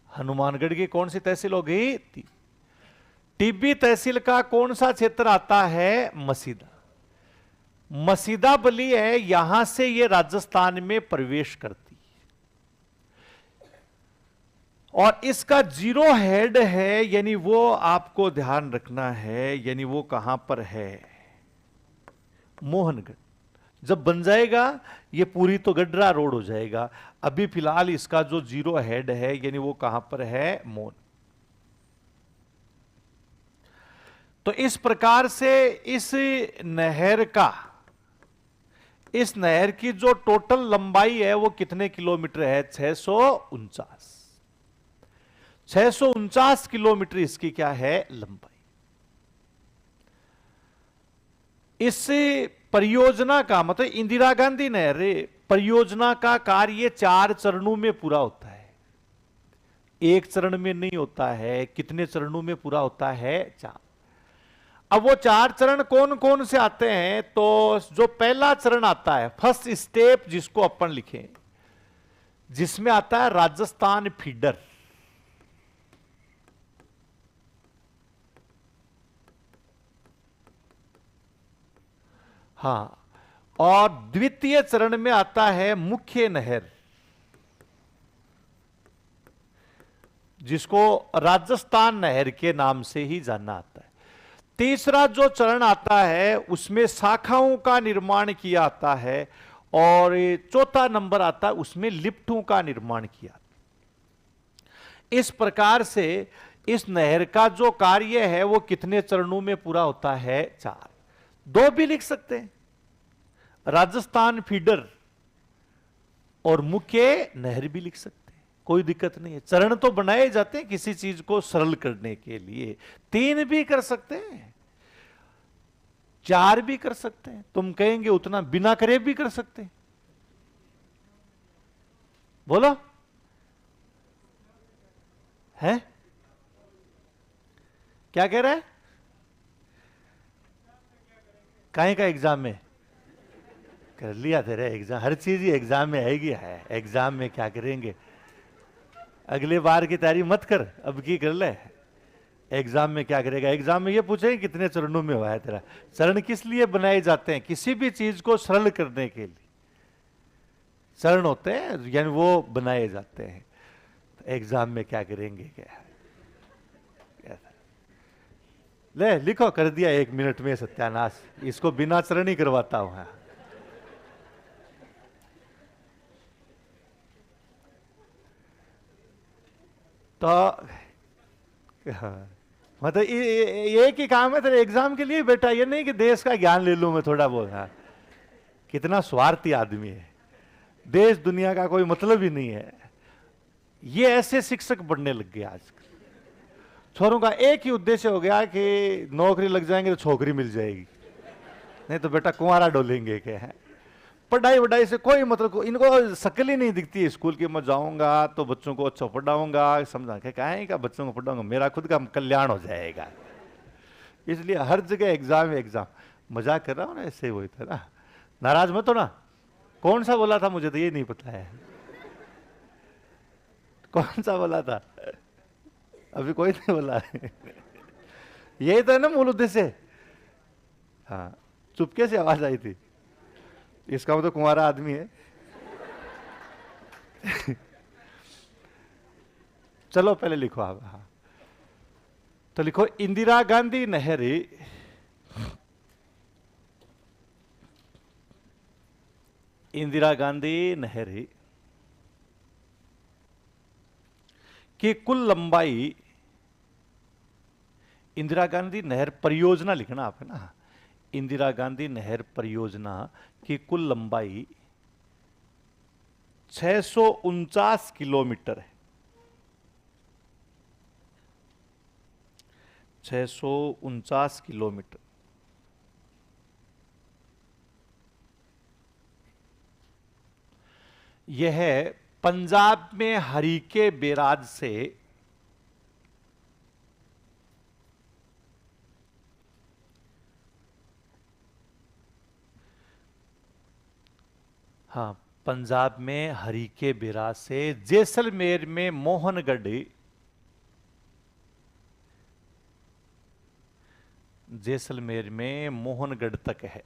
हनुमानगढ़ की कौन सी तहसील हो गई, टिब्बी तहसील का कौन सा क्षेत्र आता है, मसीदा। मसीदा बली है, यहां से ये राजस्थान में प्रवेश करती है, और इसका जीरो हेड है, यानी वो आपको ध्यान रखना है, यानी वो कहां पर है, मोहनगढ़। जब बन जाएगा ये पूरी तो गडरा रोड हो जाएगा। अभी फिलहाल इसका जो जीरो हेड है, यानी वो कहां पर है, मोहन। तो इस प्रकार से इस नहर की जो टोटल लंबाई है वो कितने किलोमीटर है, 649। 649 किलोमीटर इसकी क्या है, लंबाई। इस परियोजना का मतलब इंदिरा गांधी नहर परियोजना का कार्य 4 चरणों में पूरा होता है, एक चरण में नहीं होता है। कितने चरणों में पूरा होता है, 4। अब वो 4 चरण कौन कौन से आते हैं, तो जो पहला चरण आता है, फर्स्ट स्टेप जिसको अपन लिखें, जिसमें आता है राजस्थान फीडर। हां, और द्वितीय चरण में आता है मुख्य नहर, जिसको राजस्थान नहर के नाम से ही जाना आता है। तीसरा जो चरण आता है उसमें शाखाओं का निर्माण किया जाता है, और चौथा नंबर आता है उसमें लिफ्टों का निर्माण किया। इस प्रकार से इस नहर का जो कार्य है वो कितने चरणों में पूरा होता है, 4। 2 भी लिख सकते हैं, राजस्थान फीडर और मुख्य नहर भी लिख सकते हैं, कोई दिक्कत नहीं है। चरण तो बनाए जाते हैं किसी चीज को सरल करने के लिए। 3 भी कर सकते हैं, 4 भी कर सकते हैं, तुम कहेंगे उतना बिना करे भी कर सकते हैं। बोलो है, क्या कह रहा है, काहे का एग्जाम में कर लिया तेरे एग्जाम, हर चीज ही एग्जाम में आएगी है। एग्जाम में क्या करेंगे, अगले बार की तैयारी मत कर, अब की कर ले। एग्जाम में क्या करेगा, एग्जाम में ये पूछेंगे कितने चरणों में हुआ है तेरा। चरण किस लिए बनाए जाते हैं, किसी भी चीज को सरल करने के लिए चरण होते हैं, यानी वो बनाए जाते हैं। तो एग्जाम में क्या करेंगे, क्या ले लिखो, कर दिया 1 मिनट में सत्यानाश। इसको बिना चरण ही करवाता हूं। तो मतलब एक ही काम है तेरे एग्जाम के लिए बेटा, ये नहीं कि देश का ज्ञान ले लूं मैं थोड़ा बहुत। हाँ, कितना स्वार्थी आदमी है, देश दुनिया का कोई मतलब ही नहीं है। ये ऐसे शिक्षक बनने लग गए आजकल। छोरों का एक ही उद्देश्य हो गया कि नौकरी लग जाएंगे तो छोकरी मिल जाएगी, नहीं तो बेटा कुंवारा डोलेंगे। क्या है, पढ़ाई वढ़ाई से कोई मतलब, इनको शक्ल ही नहीं दिखती है स्कूल की। मैं जाऊंगा तो बच्चों को अच्छा पढ़ाऊंगा, समझा के कहें का बच्चों को पढ़ाऊंगा, मेरा खुद का कल्याण हो जाएगा। इसलिए हर जगह एग्जाम एग्जाम। मजाक कर रहा हूं ना, ऐसे वही था ना, नाराज मत हो ना। कौन सा बोला था, मुझे तो ये नहीं पता है कौन सा बोला था, अभी कोई नहीं बोला यही तो है ना मूल उद्देश्य। हाँ, चुपके से आवाज आई थी, इसका मतलब कुंवारा आदमी है। चलो पहले लिखो आप। हाँ, तो लिखो इंदिरा गांधी नहर, इंदिरा गांधी नहर की कुल लंबाई, इंदिरा गांधी नहर परियोजना लिखना आप, है ना। इंदिरा गांधी नहर परियोजना की कुल लंबाई 649 किलोमीटर है। 649 किलोमीटर। यह पंजाब में हरीके बैराज से हाँ, पंजाब में हरीके बैराज से जैसलमेर में मोहनगढ़, जैसलमेर में मोहनगढ़ तक है।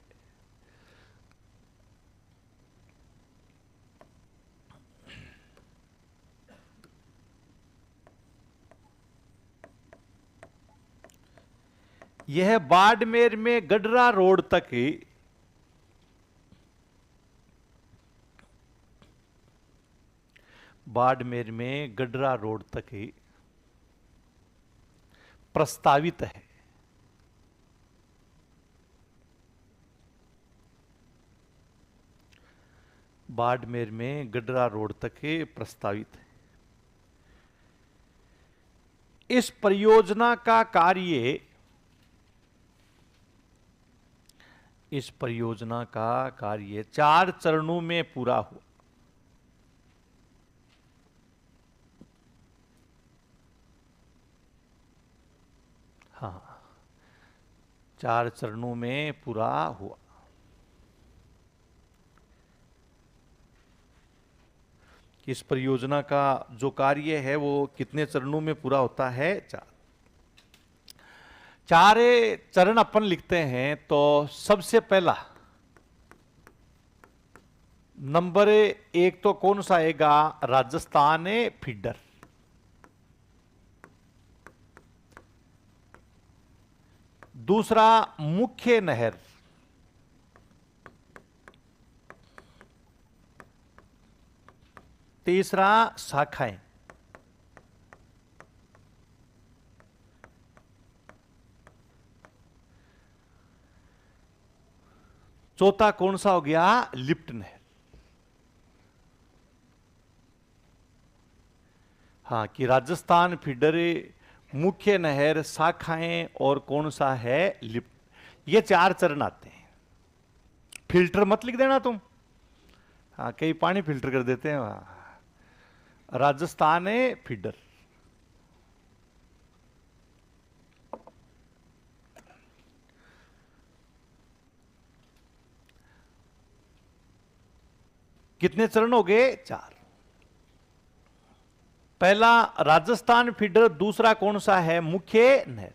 यह बाड़मेर में गडरा रोड तक, बाड़मेर में गडरा रोड तक ही प्रस्तावित है। बाड़मेर में गडरा रोड तक ही प्रस्तावित है। इस परियोजना का कार्य, इस परियोजना का कार्य 4 चरणों में पूरा हुआ। हाँ, 4 चरणों में पूरा हुआ। इस परियोजना का जो कार्य है वो कितने चरणों में पूरा होता है? 4। 4 चरण अपन लिखते हैं तो सबसे पहला नंबर 1 तो कौन सा आएगा? राजस्थान फीडर। दूसरा मुख्य नहर, तीसरा शाखाएं, चौथा कौन सा हो गया? लिफ्ट नहर। हाँ, कि राजस्थान फीडर, मुख्य नहर, शाखाएं और कौन सा है? लिफ्ट। ये 4 चरण आते हैं। फिल्टर मत लिख देना तुम। हाँ, कई पानी फिल्टर कर देते हैं वहां। राजस्थान है फीडर। कितने चरण हो गए? 4। पहला राजस्थान फीडर, दूसरा कौन सा है? मुख्य नहर।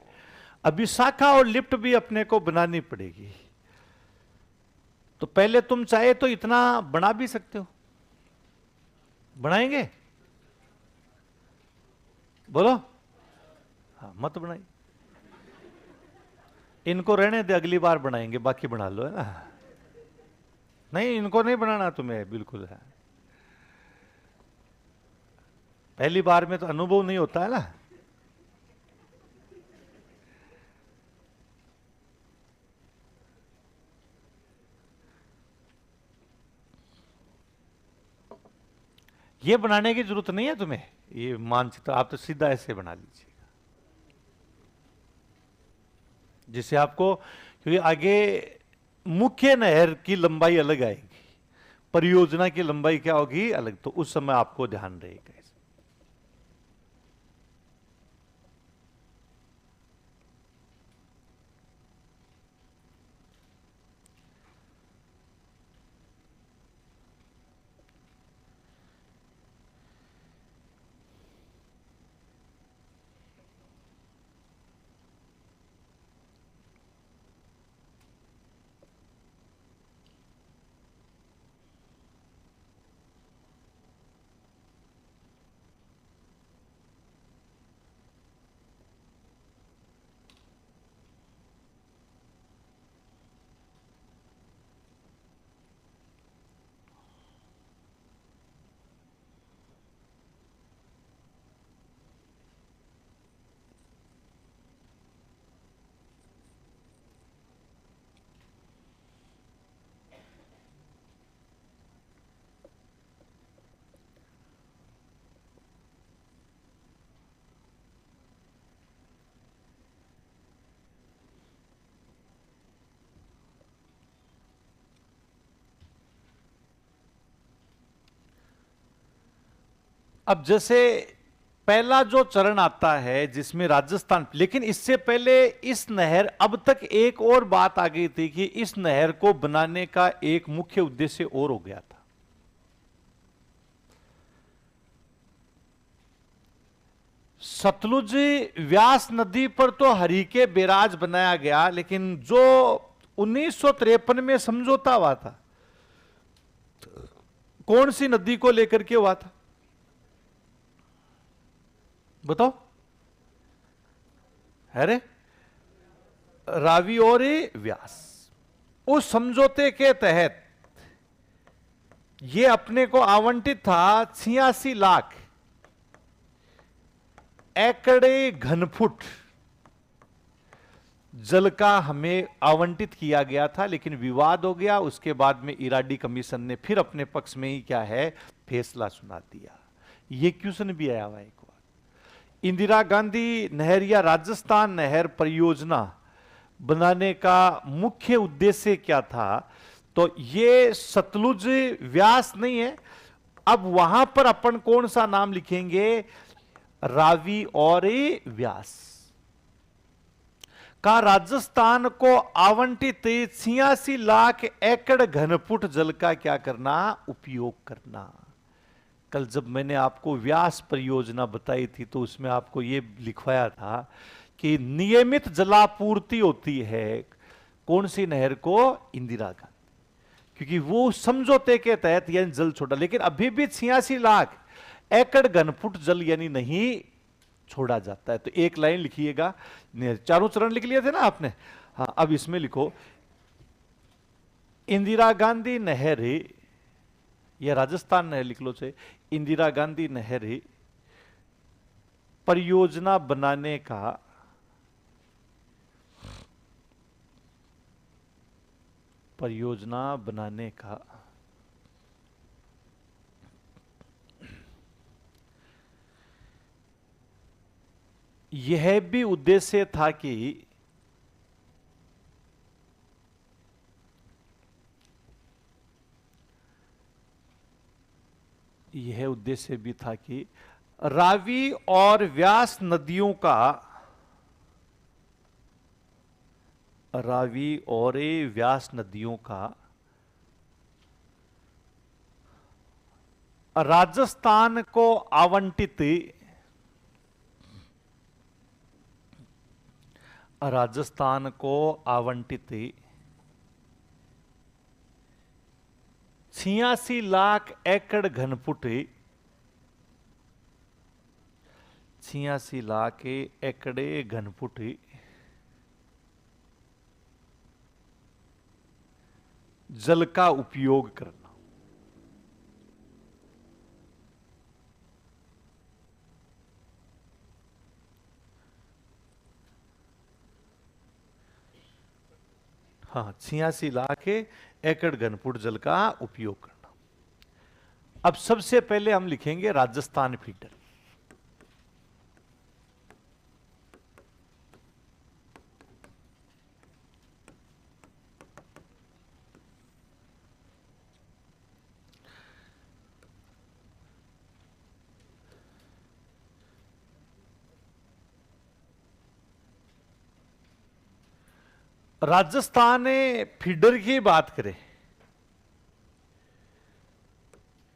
अभी शाखा और लिफ्ट भी अपने को बनानी पड़ेगी। तो पहले तुम चाहे तो इतना बना भी सकते हो। बनाएंगे? बोलो। हाँ, मत बनाइए, इनको रहने दे, अगली बार बनाएंगे, बाकी बना लो, है ना। नहीं, इनको नहीं बनाना तुम्हें, बिल्कुल है। पहली बार में तो अनुभव नहीं होता है ना। ये बनाने की जरूरत नहीं है तुम्हें, ये मानचित्र आप तो सीधा ऐसे बना लीजिएगा, जिससे आपको, क्योंकि आगे मुख्य नहर की लंबाई अलग आएगी, परियोजना की लंबाई क्या होगी? अलग। तो उस समय आपको ध्यान रहेगा। अब जैसे पहला जो चरण आता है जिसमें राजस्थान, लेकिन इससे पहले इस नहर, अब तक एक और बात आ गई थी कि इस नहर को बनाने का एक मुख्य उद्देश्य और हो गया था। सतलुज व्यास नदी पर तो हरिके बैराज बनाया गया, लेकिन जो 1953 में समझौता हुआ था, कौन सी नदी को लेकर के हुआ था बताओ? अरे रावी और व्यास। उस समझौते के तहत यह अपने को आवंटित था 86 लाख एकड़ घनफुट जल का हमें आवंटित किया गया था, लेकिन विवाद हो गया। उसके बाद में इराडी कमीशन ने फिर अपने पक्ष में ही क्या है फैसला सुना दिया। यह क्वेश्चन भी आया हुआ एक बार, इंदिरा गांधी नहर या राजस्थान नहर परियोजना बनाने का मुख्य उद्देश्य क्या था? तो यह सतलुज व्यास नहीं है। अब वहां पर अपन कौन सा नाम लिखेंगे? रावी और व्यास का राजस्थान को आवंटित 86 लाख एकड़ घनफुट जल का क्या करना? उपयोग करना। कल जब मैंने आपको व्यास परियोजना बताई थी तो उसमें आपको यह लिखवाया था कि नियमित जलापूर्ति होती है कौन सी नहर को? इंदिरा गांधी, क्योंकि वो समझौते के तहत यानी जल छोड़ा, लेकिन अभी भी 86 लाख एकड़ घनफुट जल यानी नहीं छोड़ा जाता है। तो एक लाइन लिखिएगा, चारों चरण लिख लिए थे ना आपने? हाँ, अब इसमें लिखो इंदिरा गांधी नहर या राजस्थान नहर लिख लो से, इंदिरा गांधी नहर परियोजना बनाने का यह भी उद्देश्य था कि रावी और व्यास नदियों का राजस्थान को आवंटित 86 लाख एकड़ घनफुट जल का उपयोग करना। हाँ, 86 लाख एकड़ घनफुट जल का उपयोग करना। अब सबसे पहले हम लिखेंगे राजस्थान फीडर। राजस्थान फीडर की बात करें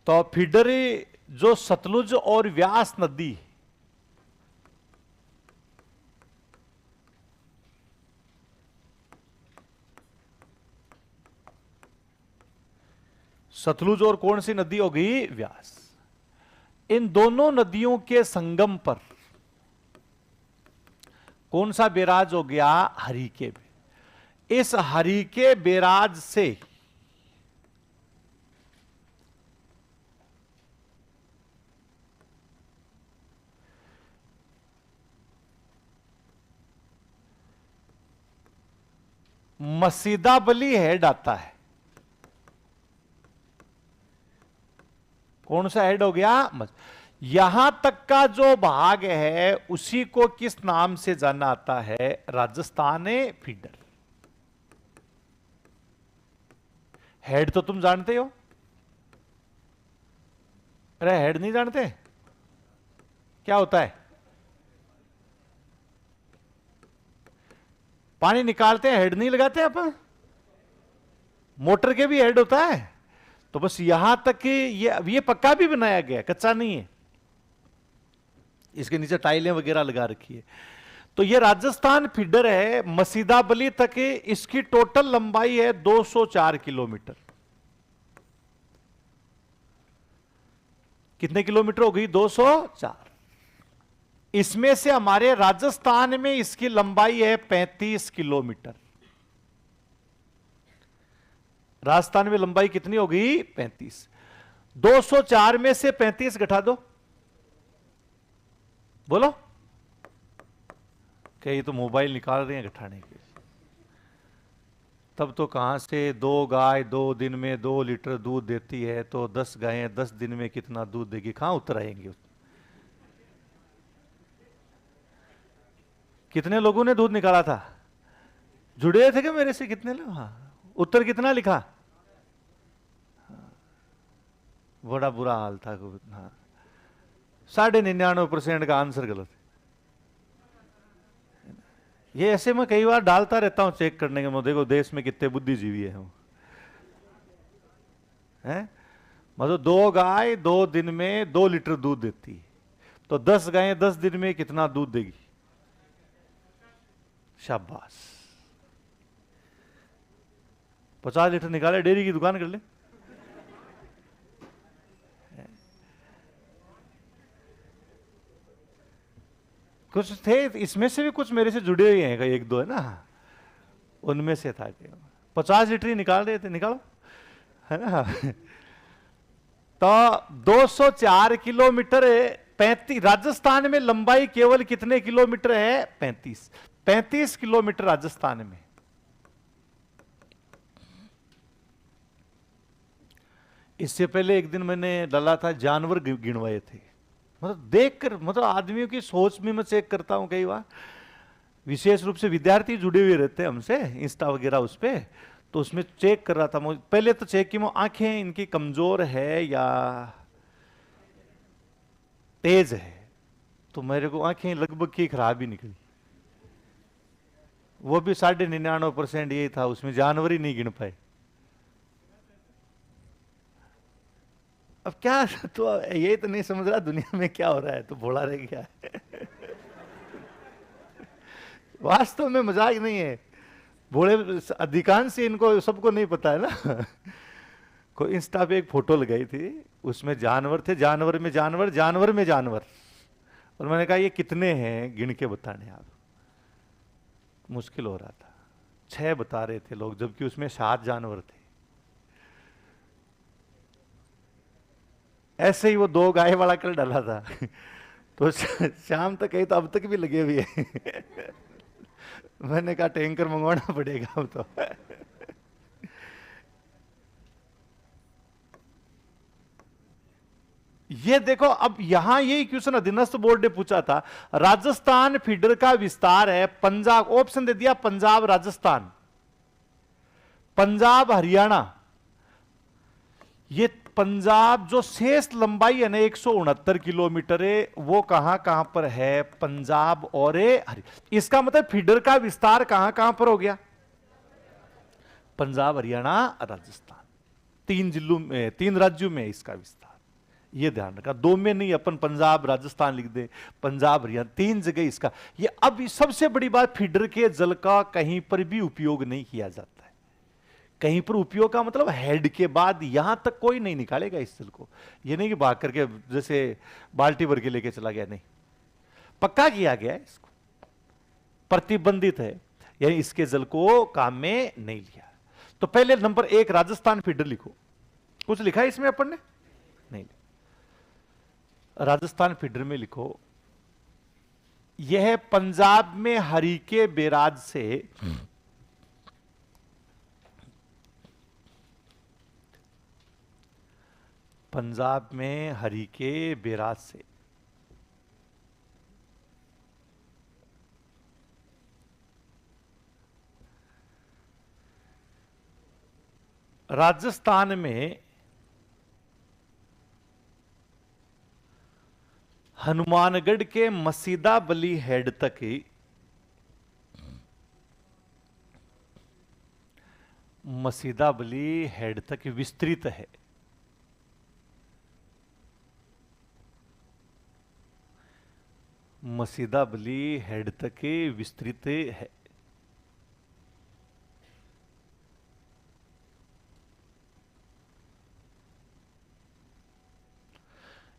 तो फीडर जो सतलुज और व्यास नदी, सतलुज और कौन सी नदी होगी? व्यास। इन दोनों नदियों के संगम पर कौन सा बैराज हो गया? हरिके। इस हरिके बैराज से मसीदाबली हेड आता है। कौन सा हेड हो गया? यहां तक का जो भाग है उसी को किस नाम से जाना आता है? राजस्थान फीडर। हेड तो तुम जानते हो। अरे हेड नहीं जानते? क्या होता है? पानी निकालते हैं, हेड नहीं लगाते अपन? मोटर के भी हेड होता है। तो बस यहां तक कि ये पक्का भी बनाया गया, कच्चा नहीं है। इसके नीचे टाइलें वगैरह लगा रखी है। तो ये राजस्थान फीडर है मसीदाबली तक, इसकी टोटल लंबाई है 204 किलोमीटर। कितने किलोमीटर हो गई? 204। इसमें से हमारे राजस्थान में इसकी लंबाई है 35 किलोमीटर। राजस्थान में लंबाई कितनी हो गई? 35। 204 में से 35 घटा दो, बोलो। क्या ये तो मोबाइल निकाल रहे हैं घटाने के? तब तो कहां से? 2 गाय 2 दिन में 2 लीटर दूध देती है, तो 10 गायें 10 दिन में कितना दूध देगी? कहां उतर आएंगे? कितने लोगों ने दूध निकाला था? जुड़े थे क्या मेरे से? कितने लोग? हाँ। उत्तर कितना लिखा? बड़ा बुरा हाल था। हाँ, 99.99% का आंसर गलत है। ये ऐसे मैं कई बार डालता रहता हूं चेक करने के, मैं देखो देश में कितने बुद्धिजीवी है। मतलब 2 गाय 2 दिन में 2 लीटर दूध देती है, तो 10 गायें 10 दिन में कितना दूध देगी? शाबाश। 50 लीटर निकाले, डेयरी की दुकान कर ले। कुछ थे इसमें से भी, कुछ मेरे से जुड़े हुए हैं, 1-2 है ना, उनमें से था कि 50 लीटर ही निकाल रहे थे। निकालो, है ना। तो 204 किलोमीटर 35। राजस्थान में लंबाई केवल कितने किलोमीटर है? 35 किलोमीटर राजस्थान में। इससे पहले एक दिन मैंने डाला था, जानवर गिनवाए थे। मतलब देखकर, मतलब आदमियों की सोच में मैं चेक करता हूं कई बार। विशेष रूप से विद्यार्थी जुड़े हुए रहते हैं हमसे इंस्टा वगैरह उस पे, तो उसमें चेक कर रहा था। पहले तो चेक की वो आंखें इनकी कमजोर है या तेज है, तो मेरे को आंखें लगभग की खराब ही निकली। वो भी 99.99% यही था, उसमें जानवर ही नहीं गिन पाए। अब क्या, तो ये तो नहीं समझ रहा दुनिया में क्या हो रहा है, तो भोला रह गया है। वास्तव में मजाक नहीं है। भोले अधिकांश इनको सबको नहीं पता है ना। को इंस्टा पे एक फोटो लगाई थी, उसमें जानवर थे, जानवर में जानवर, जानवर में जानवर। और मैंने कहा ये कितने हैं, गिन के बताने आप। मुश्किल हो रहा था, 6 बता रहे थे लोग, जबकि उसमें 7 जानवर थे। ऐसे ही वो 2 गाय वाला कल डाला था। तो शाम तक कही, तो अब तक भी लगे हुए हैं। मैंने कहा टैंकर मंगवाना पड़ेगा अब तो। ये देखो, अब यहां यही क्वेश्चन अधीनस्थ बोर्ड ने पूछा था। राजस्थान फीडर का विस्तार है पंजाब, ऑप्शन दे दिया पंजाब राजस्थान, पंजाब हरियाणा। ये पंजाब जो शेष लंबाई है ना 169 किलोमीटर है, वो कहां कहां पर है? पंजाब और इसका मतलब फीडर का विस्तार कहां कहां पर हो गया? पंजाब हरियाणा राजस्थान, 3 जिलों में, 3 राज्यों में इसका विस्तार। ये ध्यान रखा, 2 में नहीं, अपन पंजाब राजस्थान लिख दे, पंजाब हरियाणा 3 जगह इसका। ये अब सबसे बड़ी बात, फीडर के जल का कहीं पर भी उपयोग नहीं किया जाता है। कहीं पर उपयोग का मतलब हेड के बाद यहां तक कोई नहीं निकालेगा इस जल को। ये नहीं कि भाग करके जैसे बाल्टी भर के लेके चला गया, नहीं, पक्का किया गया है इसको, प्रतिबंधित है, यानी इसके जल को काम में नहीं लिया। तो पहले नंबर 1 राजस्थान फीडर लिखो। कुछ लिखा है इसमें अपन ने? नहीं। राजस्थान फीडर में लिखो, यह पंजाब में हरीके बैराज से पंजाब में हरीके बैराज से राजस्थान में हनुमानगढ़ के मसीदा बली हेड तक मसीदा बली हेड तक विस्तृत है। मसीदा बली हेड तक विस्तृत है।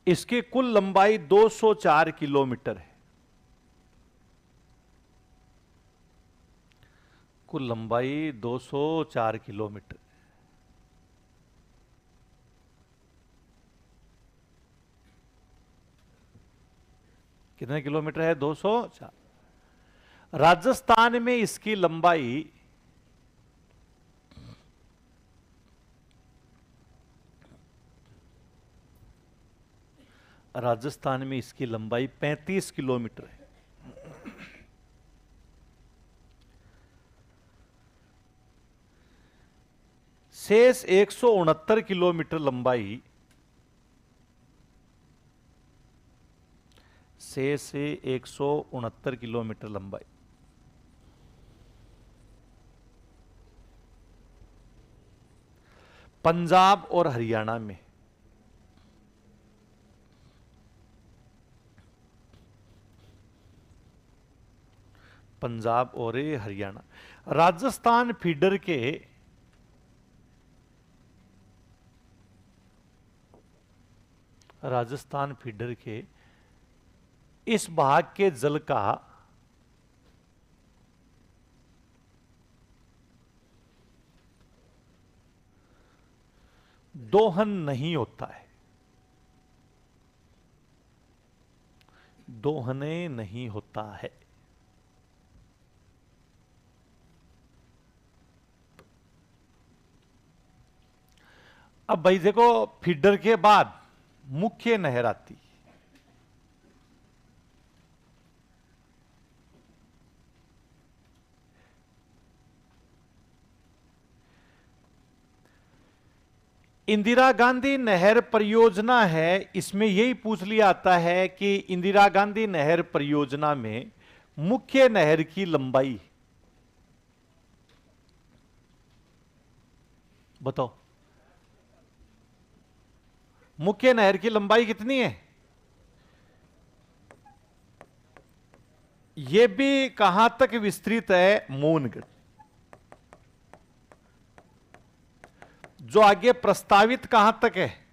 इसकी कुल लंबाई 204 किलोमीटर है। कुल लंबाई 204 किलोमीटर। कितने किलोमीटर है? 204। राजस्थान में इसकी लंबाई राजस्थान में इसकी लंबाई 35 किलोमीटर है। शेष 169 किलोमीटर लंबाई शेष 169 किलोमीटर लंबाई पंजाब और हरियाणा में। पंजाब और हरियाणा। राजस्थान फीडर के इस भाग के जल का दोहन नहीं होता है। दोहने नहीं होता है। अब भाई देखो, फीडर के बाद मुख्य नहर आती। इंदिरा गांधी नहर परियोजना है। इसमें यही पूछ लिया आता है कि इंदिरा गांधी नहर परियोजना में मुख्य नहर की लंबाई बताओ। मुख्य नहर की लंबाई कितनी है? यह भी कहां तक विस्तृत है? मोहनगढ़। जो आगे प्रस्तावित कहां तक है?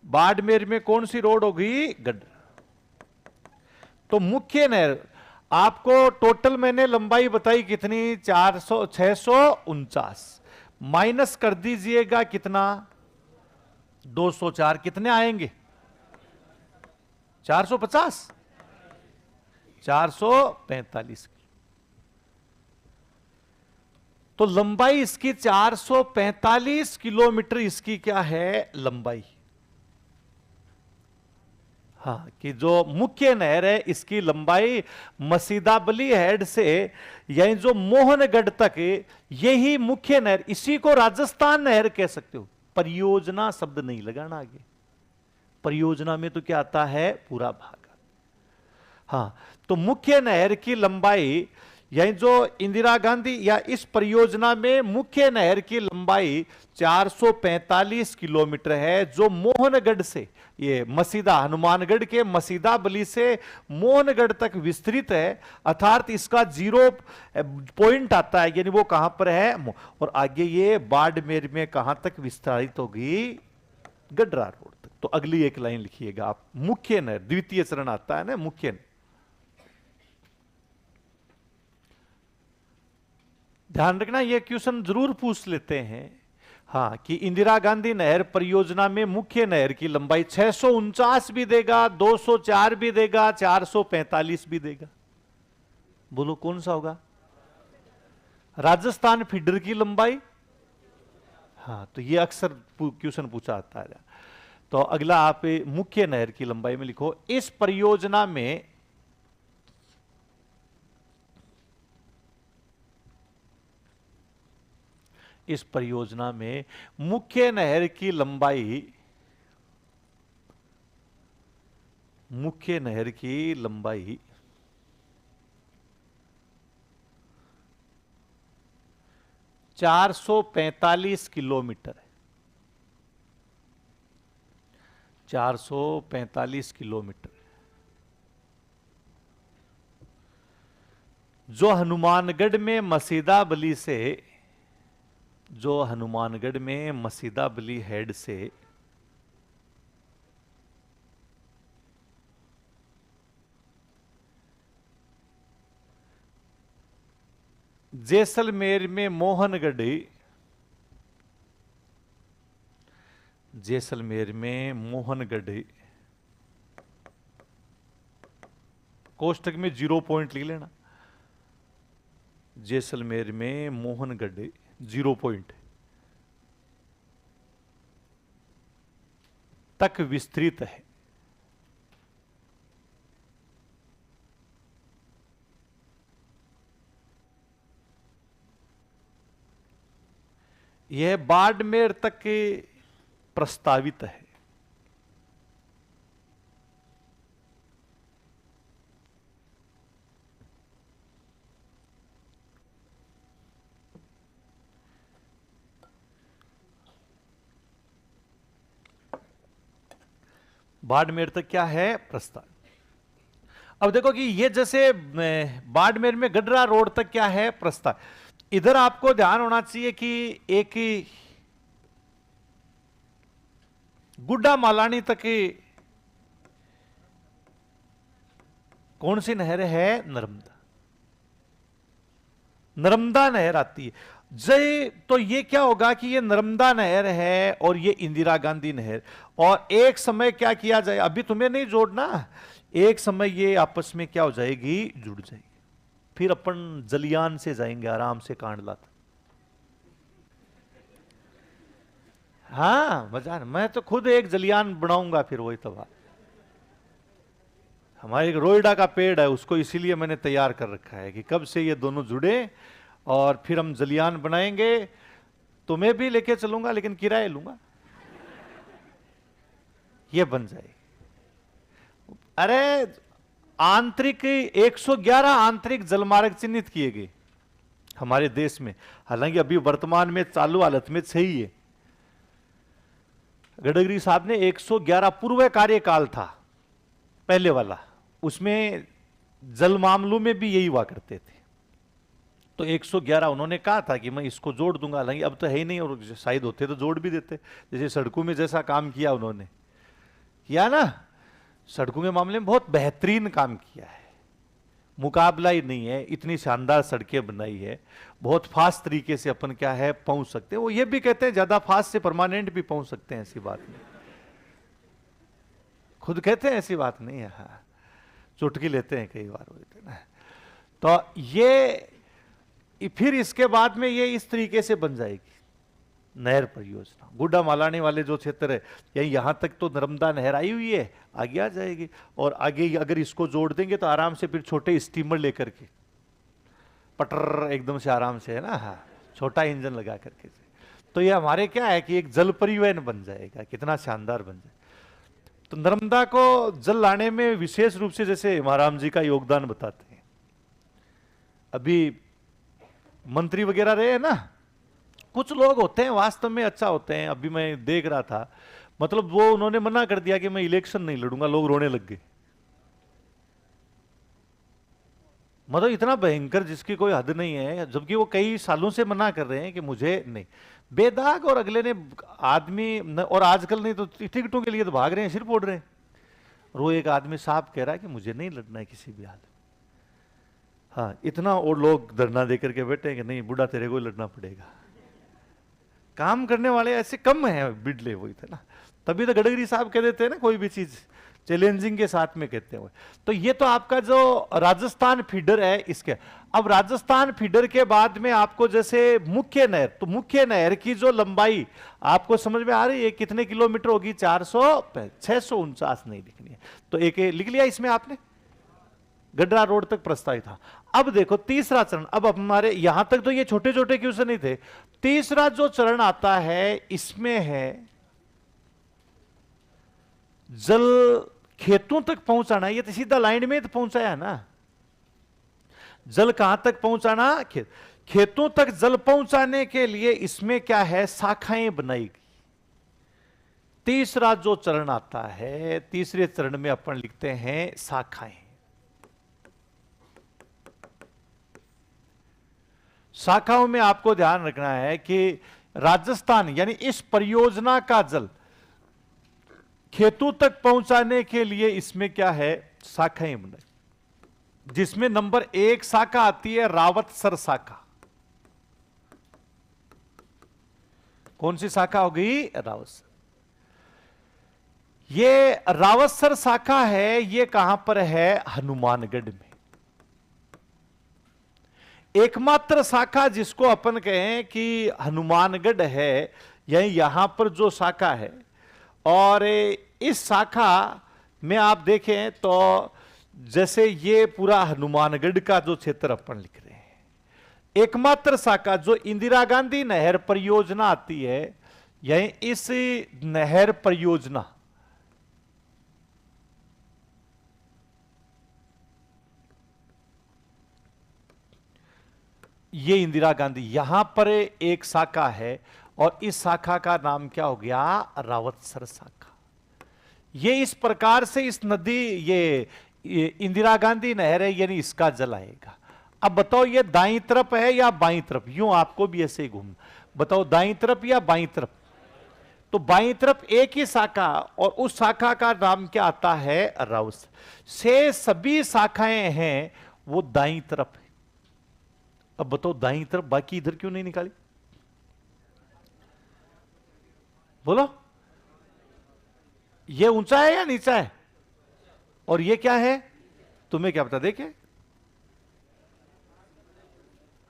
बाड़मेर में कौन सी रोड होगी? गड्ढा। तो मुख्य नहर आपको टोटल मैंने लंबाई बताई कितनी? 649 माइनस कर दीजिएगा कितना? 204। कितने आएंगे? 450 445। तो लंबाई इसकी 445 किलोमीटर इसकी क्या है? लंबाई। हाँ, कि जो मुख्य नहर है इसकी लंबाई मसीदाबली हेड से यानी जो मोहनगढ़ तक, यही मुख्य नहर। इसी को राजस्थान नहर कह सकते हो। परियोजना शब्द नहीं लगाना आगे। परियोजना में तो क्या आता है? पूरा भाग। हाँ, तो मुख्य नहर की लंबाई यानी जो इंदिरा गांधी या इस परियोजना में मुख्य नहर की लंबाई 445 किलोमीटर है, जो मोहनगढ़ से, ये मसीदा, हनुमानगढ़ के मसीदा बली से मोहनगढ़ तक विस्तृत है। अर्थात इसका 0 पॉइंट आता है, यानी वो कहां पर है? और आगे ये बाड़मेर में कहां तक विस्तारित होगी? गडरा रोड तक। तो अगली एक लाइन लिखिएगा आप। मुख्य नहर द्वितीय चरण आता है ना, मुख्य नहर। ध्यान रखना, यह क्वेश्चन जरूर पूछ लेते हैं। हाँ, कि इंदिरा गांधी नहर परियोजना में मुख्य नहर की लंबाई 649 भी देगा, 204 भी देगा, 445 भी देगा। बोलो कौन सा होगा? राजस्थान फीडर की लंबाई। हाँ, तो ये अक्सर क्वेश्चन पूछा आता है। तो अगला आप मुख्य नहर की लंबाई में लिखो, इस परियोजना में मुख्य नहर की लंबाई मुख्य नहर की लंबाई 445 किलोमीटर है। 445 किलोमीटर जो हनुमानगढ़ में मसीदा बली हेड से जैसलमेर में मोहनगढ़ कोष्टक में 0 पॉइंट लिख लेना। जैसलमेर में मोहनगढ़ 0 पॉइंट तक विस्तृत है। यह बाड़मेर तक प्रस्तावित है। बाड़मेर तक क्या है? प्रस्ताव। अब देखो कि ये जैसे बाड़मेर में गडरा रोड तक क्या है? प्रस्ताव। इधर आपको ध्यान होना चाहिए कि एक गुड्डा मालानी तक कौन सी नहर है? नर्मदा नहर आती है। तो ये क्या होगा कि ये नर्मदा नहर है और ये इंदिरा गांधी नहर, और एक समय क्या किया जाए, अभी तुम्हें नहीं जोड़ना, एक समय ये आपस में क्या हो जाएगी? जुड़ जाएगी। फिर अपन जलियान से जाएंगे आराम से कांडला तक। हाँ मजा, मैं तो खुद एक जलियान बनाऊंगा फिर वही तबाह। हमारे एक रोइडा का पेड़ है, उसको इसीलिए मैंने तैयार कर रखा है कि कब से ये दोनों जुड़े और फिर हम जलियान बनाएंगे। तुम्हें भी लेके चलूंगा लेकिन किराए लूंगा, ये बन जाए। अरे आंतरिक 111 आंतरिक जलमार्ग चिन्हित किए गए हमारे देश में, हालांकि अभी वर्तमान में चालू हालत में सही है। गडकरी साहब ने 111 पूर्व कार्यकाल था पहले वाला, उसमें जल मामलों में भी यही हुआ करते थे, तो 111 उन्होंने कहा था कि मैं इसको जोड़ दूंगा। हालांकि अब तो है ही नहीं, और शायद होते तो जोड़ भी देते। जैसे सड़कों में जैसा काम किया उन्होंने किया ना, सड़कों के मामले में बहुत बेहतरीन काम किया है, मुकाबला ही नहीं है। इतनी शानदार सड़कें बनाई है, बहुत फास्ट तरीके से अपन क्या है पहुंच सकते हैं। वो ये भी कहते हैं ज्यादा फास्ट से परमानेंट भी पहुंच सकते हैं, ऐसी बात नहीं, खुद कहते हैं ऐसी बात नहीं है। हाँ, चुटकी लेते हैं कई बार होते ना। तो ये फिर इसके बाद में ये इस तरीके से बन जाएगी नहर परियोजना। गुड्डा मालानी वाले जो क्षेत्र है, यहां तक तो नर्मदा नहर आई हुई है, आगे आ जाएगी, और आगे अगर इसको जोड़ देंगे तो आराम से फिर छोटे स्टीमर लेकर के पटर एकदम से आराम से, है ना। हाँ, छोटा इंजन लगा करके, तो ये हमारे क्या है कि एक जल परिवहन बन जाएगा। कितना शानदार बन जाए। तो नर्मदा को जल लाने में विशेष रूप से जैसे महाराम जी का योगदान बताते हैं। अभी मंत्री वगैरह रहे हैं ना, कुछ लोग होते हैं वास्तव में अच्छा होते हैं। अभी मैं देख रहा था, मतलब वो उन्होंने मना कर दिया कि मैं इलेक्शन नहीं लड़ूंगा, लोग रोने लग गए। मतलब इतना भयंकर जिसकी कोई हद नहीं है, जबकि वो कई सालों से मना कर रहे हैं कि मुझे नहीं, बेदाग। और अगले ने आदमी और आजकल नहीं तो टिकटों के लिए तो भाग रहे हैं, सिर फोड़ रहे हैं। और वो एक आदमी साहब कह रहा है कि मुझे नहीं लड़ना है किसी भी हाल में। हाँ, इतना और लोग धरना देकर के बैठे हैं कि नहीं बुढ़ा तेरे को लड़ना पड़ेगा। काम करने वाले ऐसे कम हैं, बिडले वही थे ना। तभी तो गडकरी साहब कह देते हैं ना, कोई भी चीज चैलेंजिंग के साथ में कहते हैं। तो ये तो आपका जो राजस्थान फीडर है इसके। अब राजस्थान फीडर के बाद में आपको जैसे मुख्य नहर, तो मुख्य नहर की जो लंबाई आपको समझ में आ रही है कितने किलोमीटर होगी? 649 नहीं लिखनी है तो एक लिख लिया इसमें आपने, गडरा रोड तक प्रस्तावित था। अब देखो तीसरा चरण, अब हमारे यहां तक तो ये छोटे छोटे क्वेश्चन नहीं थे। तीसरा जो चरण आता है इसमें है जल खेतों तक पहुंचाना, ये तो सीधा लाइन में तो पहुंचाया ना। जल कहां तक पहुंचाना? खेतों तक जल पहुंचाने के लिए इसमें क्या है, शाखाएं बनाई गई। तीसरा जो चरण आता है, तीसरे चरण में अपन लिखते हैं शाखाएं। शाखाओं में आपको ध्यान रखना है कि राजस्थान यानी इस परियोजना का जल खेतों तक पहुंचाने के लिए इसमें क्या है, शाखाएं बनाई, जिसमें नंबर 1 शाखा आती है रावतसर शाखा। कौन सी शाखा होगी? रावतसर। ये रावतसर शाखा है, ये कहां पर है? हनुमानगढ़ में। एकमात्र शाखा जिसको अपन कहें कि हनुमानगढ़ है, यहां पर जो शाखा है। और इस शाखा में आप देखें तो जैसे ये पूरा हनुमानगढ़ का जो क्षेत्र अपन लिख रहे हैं, एकमात्र शाखा जो इंदिरा गांधी नहर परियोजना आती है, यह इस नहर परियोजना, ये इंदिरा गांधी, यहां पर एक शाखा है और इस शाखा का नाम क्या हो गया? रावतसर शाखा। ये इस प्रकार से इस नदी, ये इंदिरा गांधी नहर है, यानी इसका जल आएगा। अब बताओ ये दाईं तरफ है या बाईं तरफ? यूं आपको भी ऐसे ही घूमना, बताओ दाईं तरफ या बाईं तरफ? तो बाईं तरफ एक ही शाखा, और उस शाखा का नाम क्या आता है? रावतसर। से सभी शाखाएं हैं वो दाईं तरफ है। अब बताओ दाईं तरफ, बाकी इधर क्यों नहीं निकाली? बोलो, ये ऊंचा है या नीचा है? और ये क्या है? तुम्हें क्या पता? देखे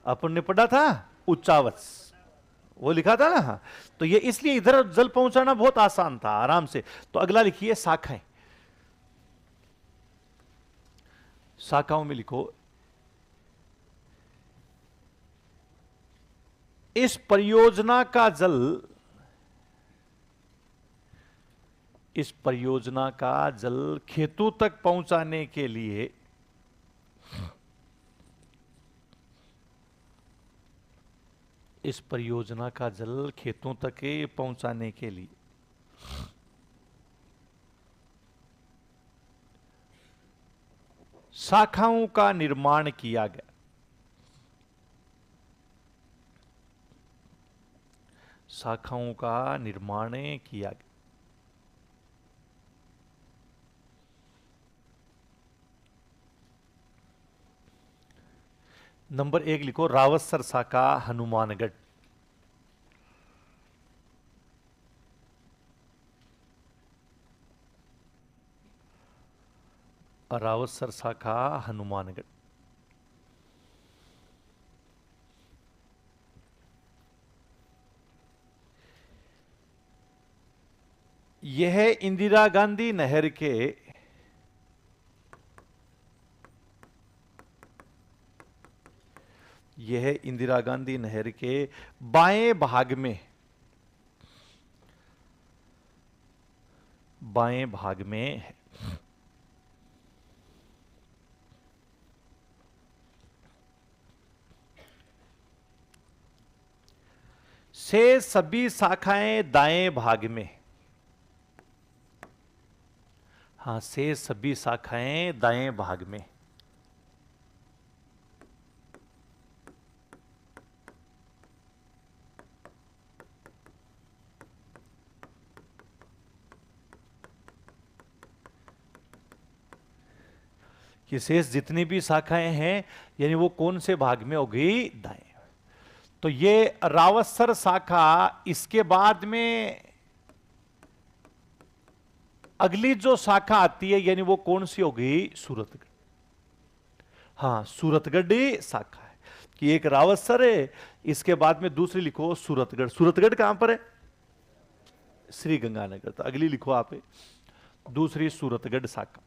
अपन ने पढ़ा था उच्चावच, वो लिखा था ना। हाँ, तो ये इसलिए इधर जल पहुंचाना बहुत आसान था, आराम से। तो अगला लिखिए शाखाएं। शाखाओं में लिखो इस परियोजना का जल, इस परियोजना का जल खेतों तक पहुंचाने के लिए इस परियोजना का जल खेतों तक पहुंचाने के लिए शाखाओं का निर्माण किया गया। शाखाओं का निर्माण किया गया। नंबर 1 लिखो रावतसर शाखा हनुमानगढ़। रावतसर शाखा हनुमानगढ़। यह इंदिरा गांधी नहर के यह इंदिरा गांधी नहर के बाएं भाग में, बाएं भाग में है। से सभी शाखाएं दाएं भाग में। हां, से सभी शाखाएं दाएं भाग में। कि शेष जितनी भी शाखाएं हैं, यानी वो कौन से भाग में होगी? दाएं। तो ये रावतसर शाखा, इसके बाद में अगली जो शाखा आती है, यानी वो कौन सी होगी? सूरतगढ़। हाँ, सूरतगढ़ शाखा है कि एक रावतसर है, इसके बाद में दूसरी लिखो सूरतगढ़। सूरतगढ़ कहां पर है? श्री गंगानगर। तो अगली लिखो आप दूसरी सूरतगढ़ शाखा।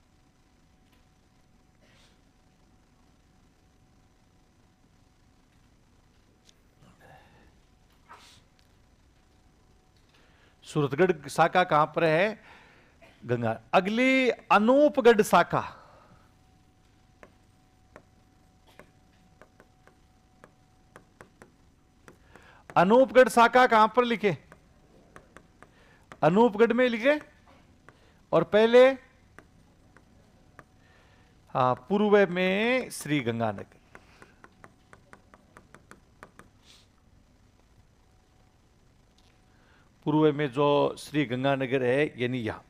सूरतगढ़ शाखा कहां पर है? गंगा। अगली अनूपगढ़ शाखा, अनूपगढ़ शाखा कहां पर लिखे? अनूपगढ़ में लिखे। और पहले पूर्व में श्री गंगानगर। पूर्व में जो श्री गंगानगर है यानी यहां।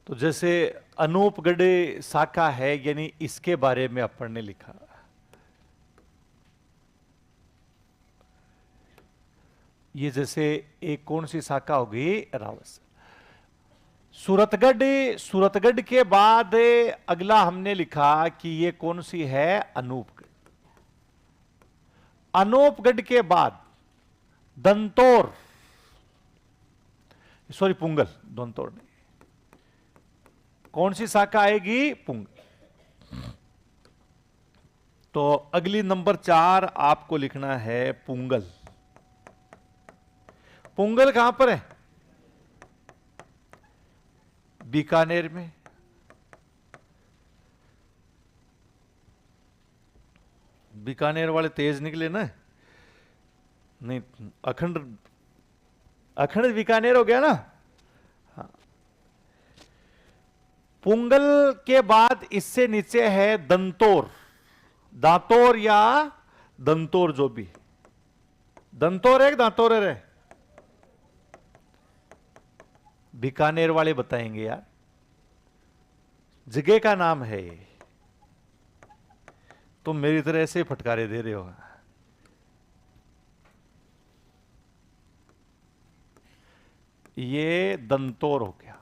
तो जैसे अनूपगढ़ शाखा है यानी इसके बारे में अपन ने लिखा। ये जैसे एक कौन सी शाखा होगी? रावस। सूरतगढ़, सूरतगढ़ के बाद अगला हमने लिखा कि ये कौन सी है? अनूपगढ़। अनूपगढ़ के बाद दंतौर, सॉरी पुंगल, दंतौर नहीं। कौन सी शाखा आएगी? पुंगल। तो अगली नंबर 4 आपको लिखना है पुंगल। पुंगल कहां पर है? बीकानेर में। बीकानेर वाले तेज निकले ना? नहीं, अखंड, अखंड बीकानेर हो गया ना? हाँ। पुंगल के बाद इससे नीचे है दंतौर, दांतौर या दंतौर, जो भी। दंतौर है कि दांतौर है? बीकानेर वाले बताएंगे यार, जगह का नाम है ये। तुम मेरी तरह से फटकारे दे रहे हो। ये दंतौर हो गया।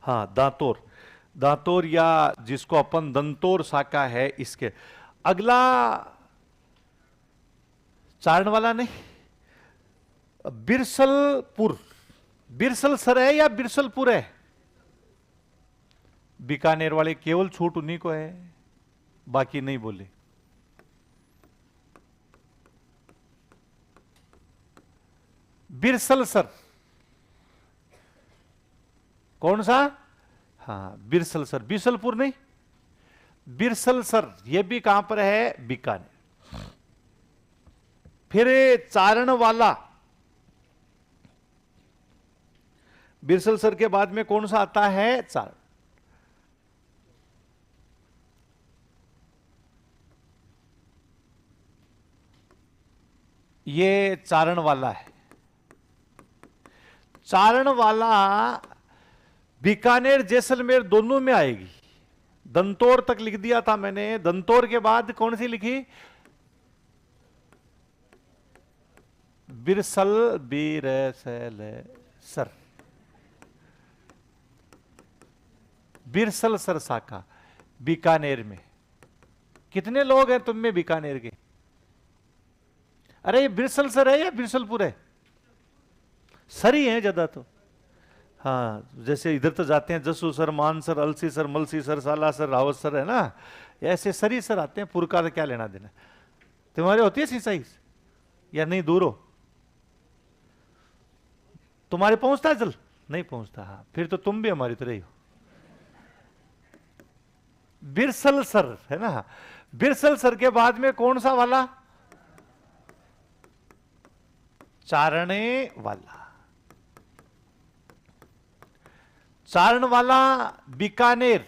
हाँ, दांतौर, दांतौर या जिसको अपन दंतौर शाखा है इसके। अगला चारण वाला नहीं, बिरसलपुर। बिरसल सर है या बिरसलपुर है? बीकानेर वाले केवल छूट उन्हीं को है, बाकी नहीं बोले। बिरसल सर कौन सा? हाँ, बिरसल सर, बिरसलपुर नहीं, बिरसल सर। यह भी कहां पर है? बीकानेर। फिर चारण वाला, बिरसल सर के बाद में कौन सा आता है? चारण। ये चारण वाला है। चारण वाला बीकानेर जैसलमेर दोनों में आएगी। दंतौर तक लिख दिया था मैंने, दंतौर के बाद कौन सी लिखी? बिरसल, बिरसल सर, बिरसल सर शाखा बीकानेर में। कितने लोग हैं तुम में बीकानेर के? अरे ये बिरसल सर है या बिरसलपुर है? सर ही है ज्यादा तो। हाँ, जैसे इधर तो जाते हैं जसू सर, मान सर, अलसी सर, मलसी सर, साला सर, रावत सर, है ना? ऐसे सरी सर आते हैं। पुर का क्या लेना देना? तुम्हारे होती है सिंचाई या नहीं? दूर हो? तुम्हारे पहुंचता है जल? नहीं पहुंचता। हाँ, फिर तो तुम भी हमारी तरह ही हो। बिरसल सर है ना? बिरसल सर के बाद में कौन सा वाला? चारणे वाला। चारण वाला बीकानेर।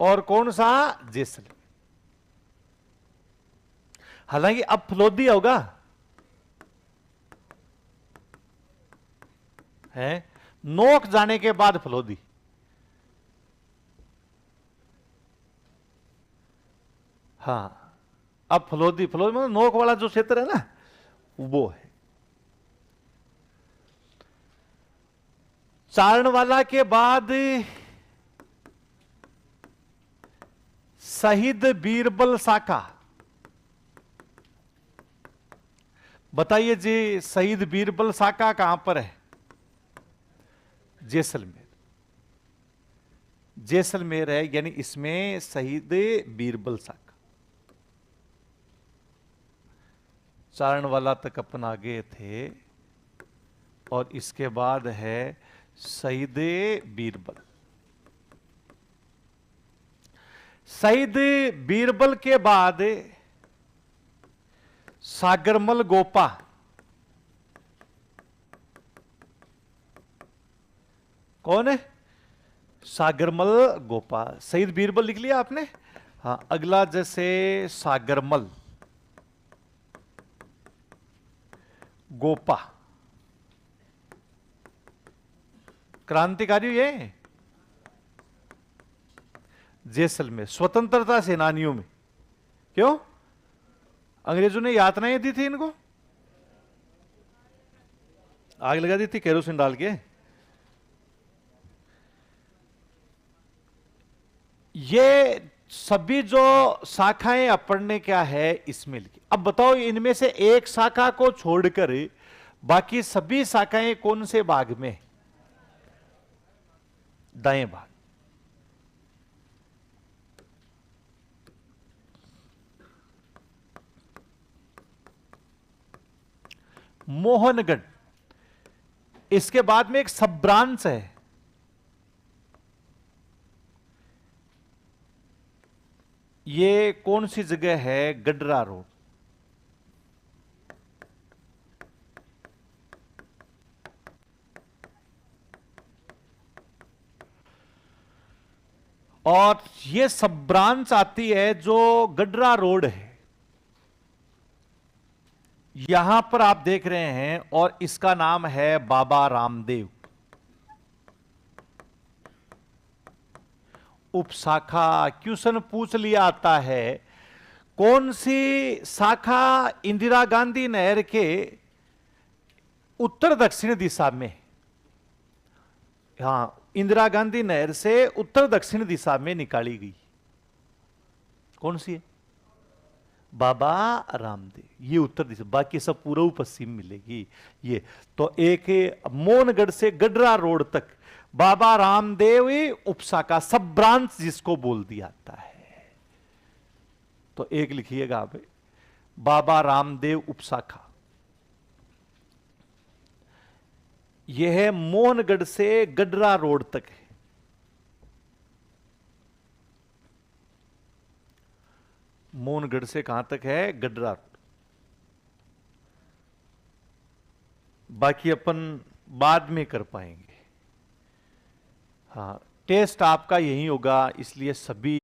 और कौन सा? जैसलमेर। हालांकि अब फलोदी होगा, है नोक जाने के बाद फलोदी। हाँ, अब फलोदी, फलोदी मतलब नोक वाला जो क्षेत्र है ना, वो है। चारण वाला के बाद शहीद बीरबल शाखा। बताइए जी, शहीद बीरबल शाखा कहां पर है? जैसलमेर, जैसलमेर है, यानी इसमें शहीद बीरबल साका। चारणवाला तक अपन आगे थे और इसके बाद है शहीद बीरबल। शहीद बीरबल के बाद सागरमल गोपा, कौन है? सागरमल गोपा। शहीद बीरबल लिख लिया आपने? हाँ, अगला जैसे सागरमल गोपा, क्रांतिकारी ये जैसलमेर, स्वतंत्रता सेनानियों में। क्यों? अंग्रेजों ने यातनाएं दी थी इनको, आग लगा दी थी केरोसिन डाल के। ये सभी जो शाखाएं अपन ने क्या है इसमें लिखी। अब बताओ इनमें से एक शाखा को छोड़कर बाकी सभी शाखाएं कौन से भाग में? दाएं भाग। मोहनगढ़, इसके बाद में एक सब ब्रांच है, ये कौन सी जगह है? गडरा रोड। और ये सब ब्रांच आती है जो गडरा रोड है, यहां पर आप देख रहे हैं, और इसका नाम है बाबा रामदेव। उपशाखा क्वेश्चन पूछ लिया आता है, कौन सी शाखा इंदिरा गांधी नहर के उत्तर दक्षिण दिशा में? हां, इंदिरा गांधी नहर से उत्तर दक्षिण दिशा में निकाली गई, कौन सी है? बाबा रामदेव। ये उत्तर दिशा, बाकी सब पूर्व पश्चिम मिलेगी। ये तो एक मोहनगढ़ से गडरा रोड तक बाबा रामदेव उपशाखा, सब ब्रांच जिसको बोल दिया जाता है। तो एक लिखिएगा आप, बाबा रामदेव उपशाखा। यह है मोहनगढ़ से गडरा रोड तक है। मोहनगढ़ से कहां तक है? गडरा रोड। बाकी अपन बाद में कर पाएंगे। हाँ, टेस्ट आपका यही होगा, इसलिए सभी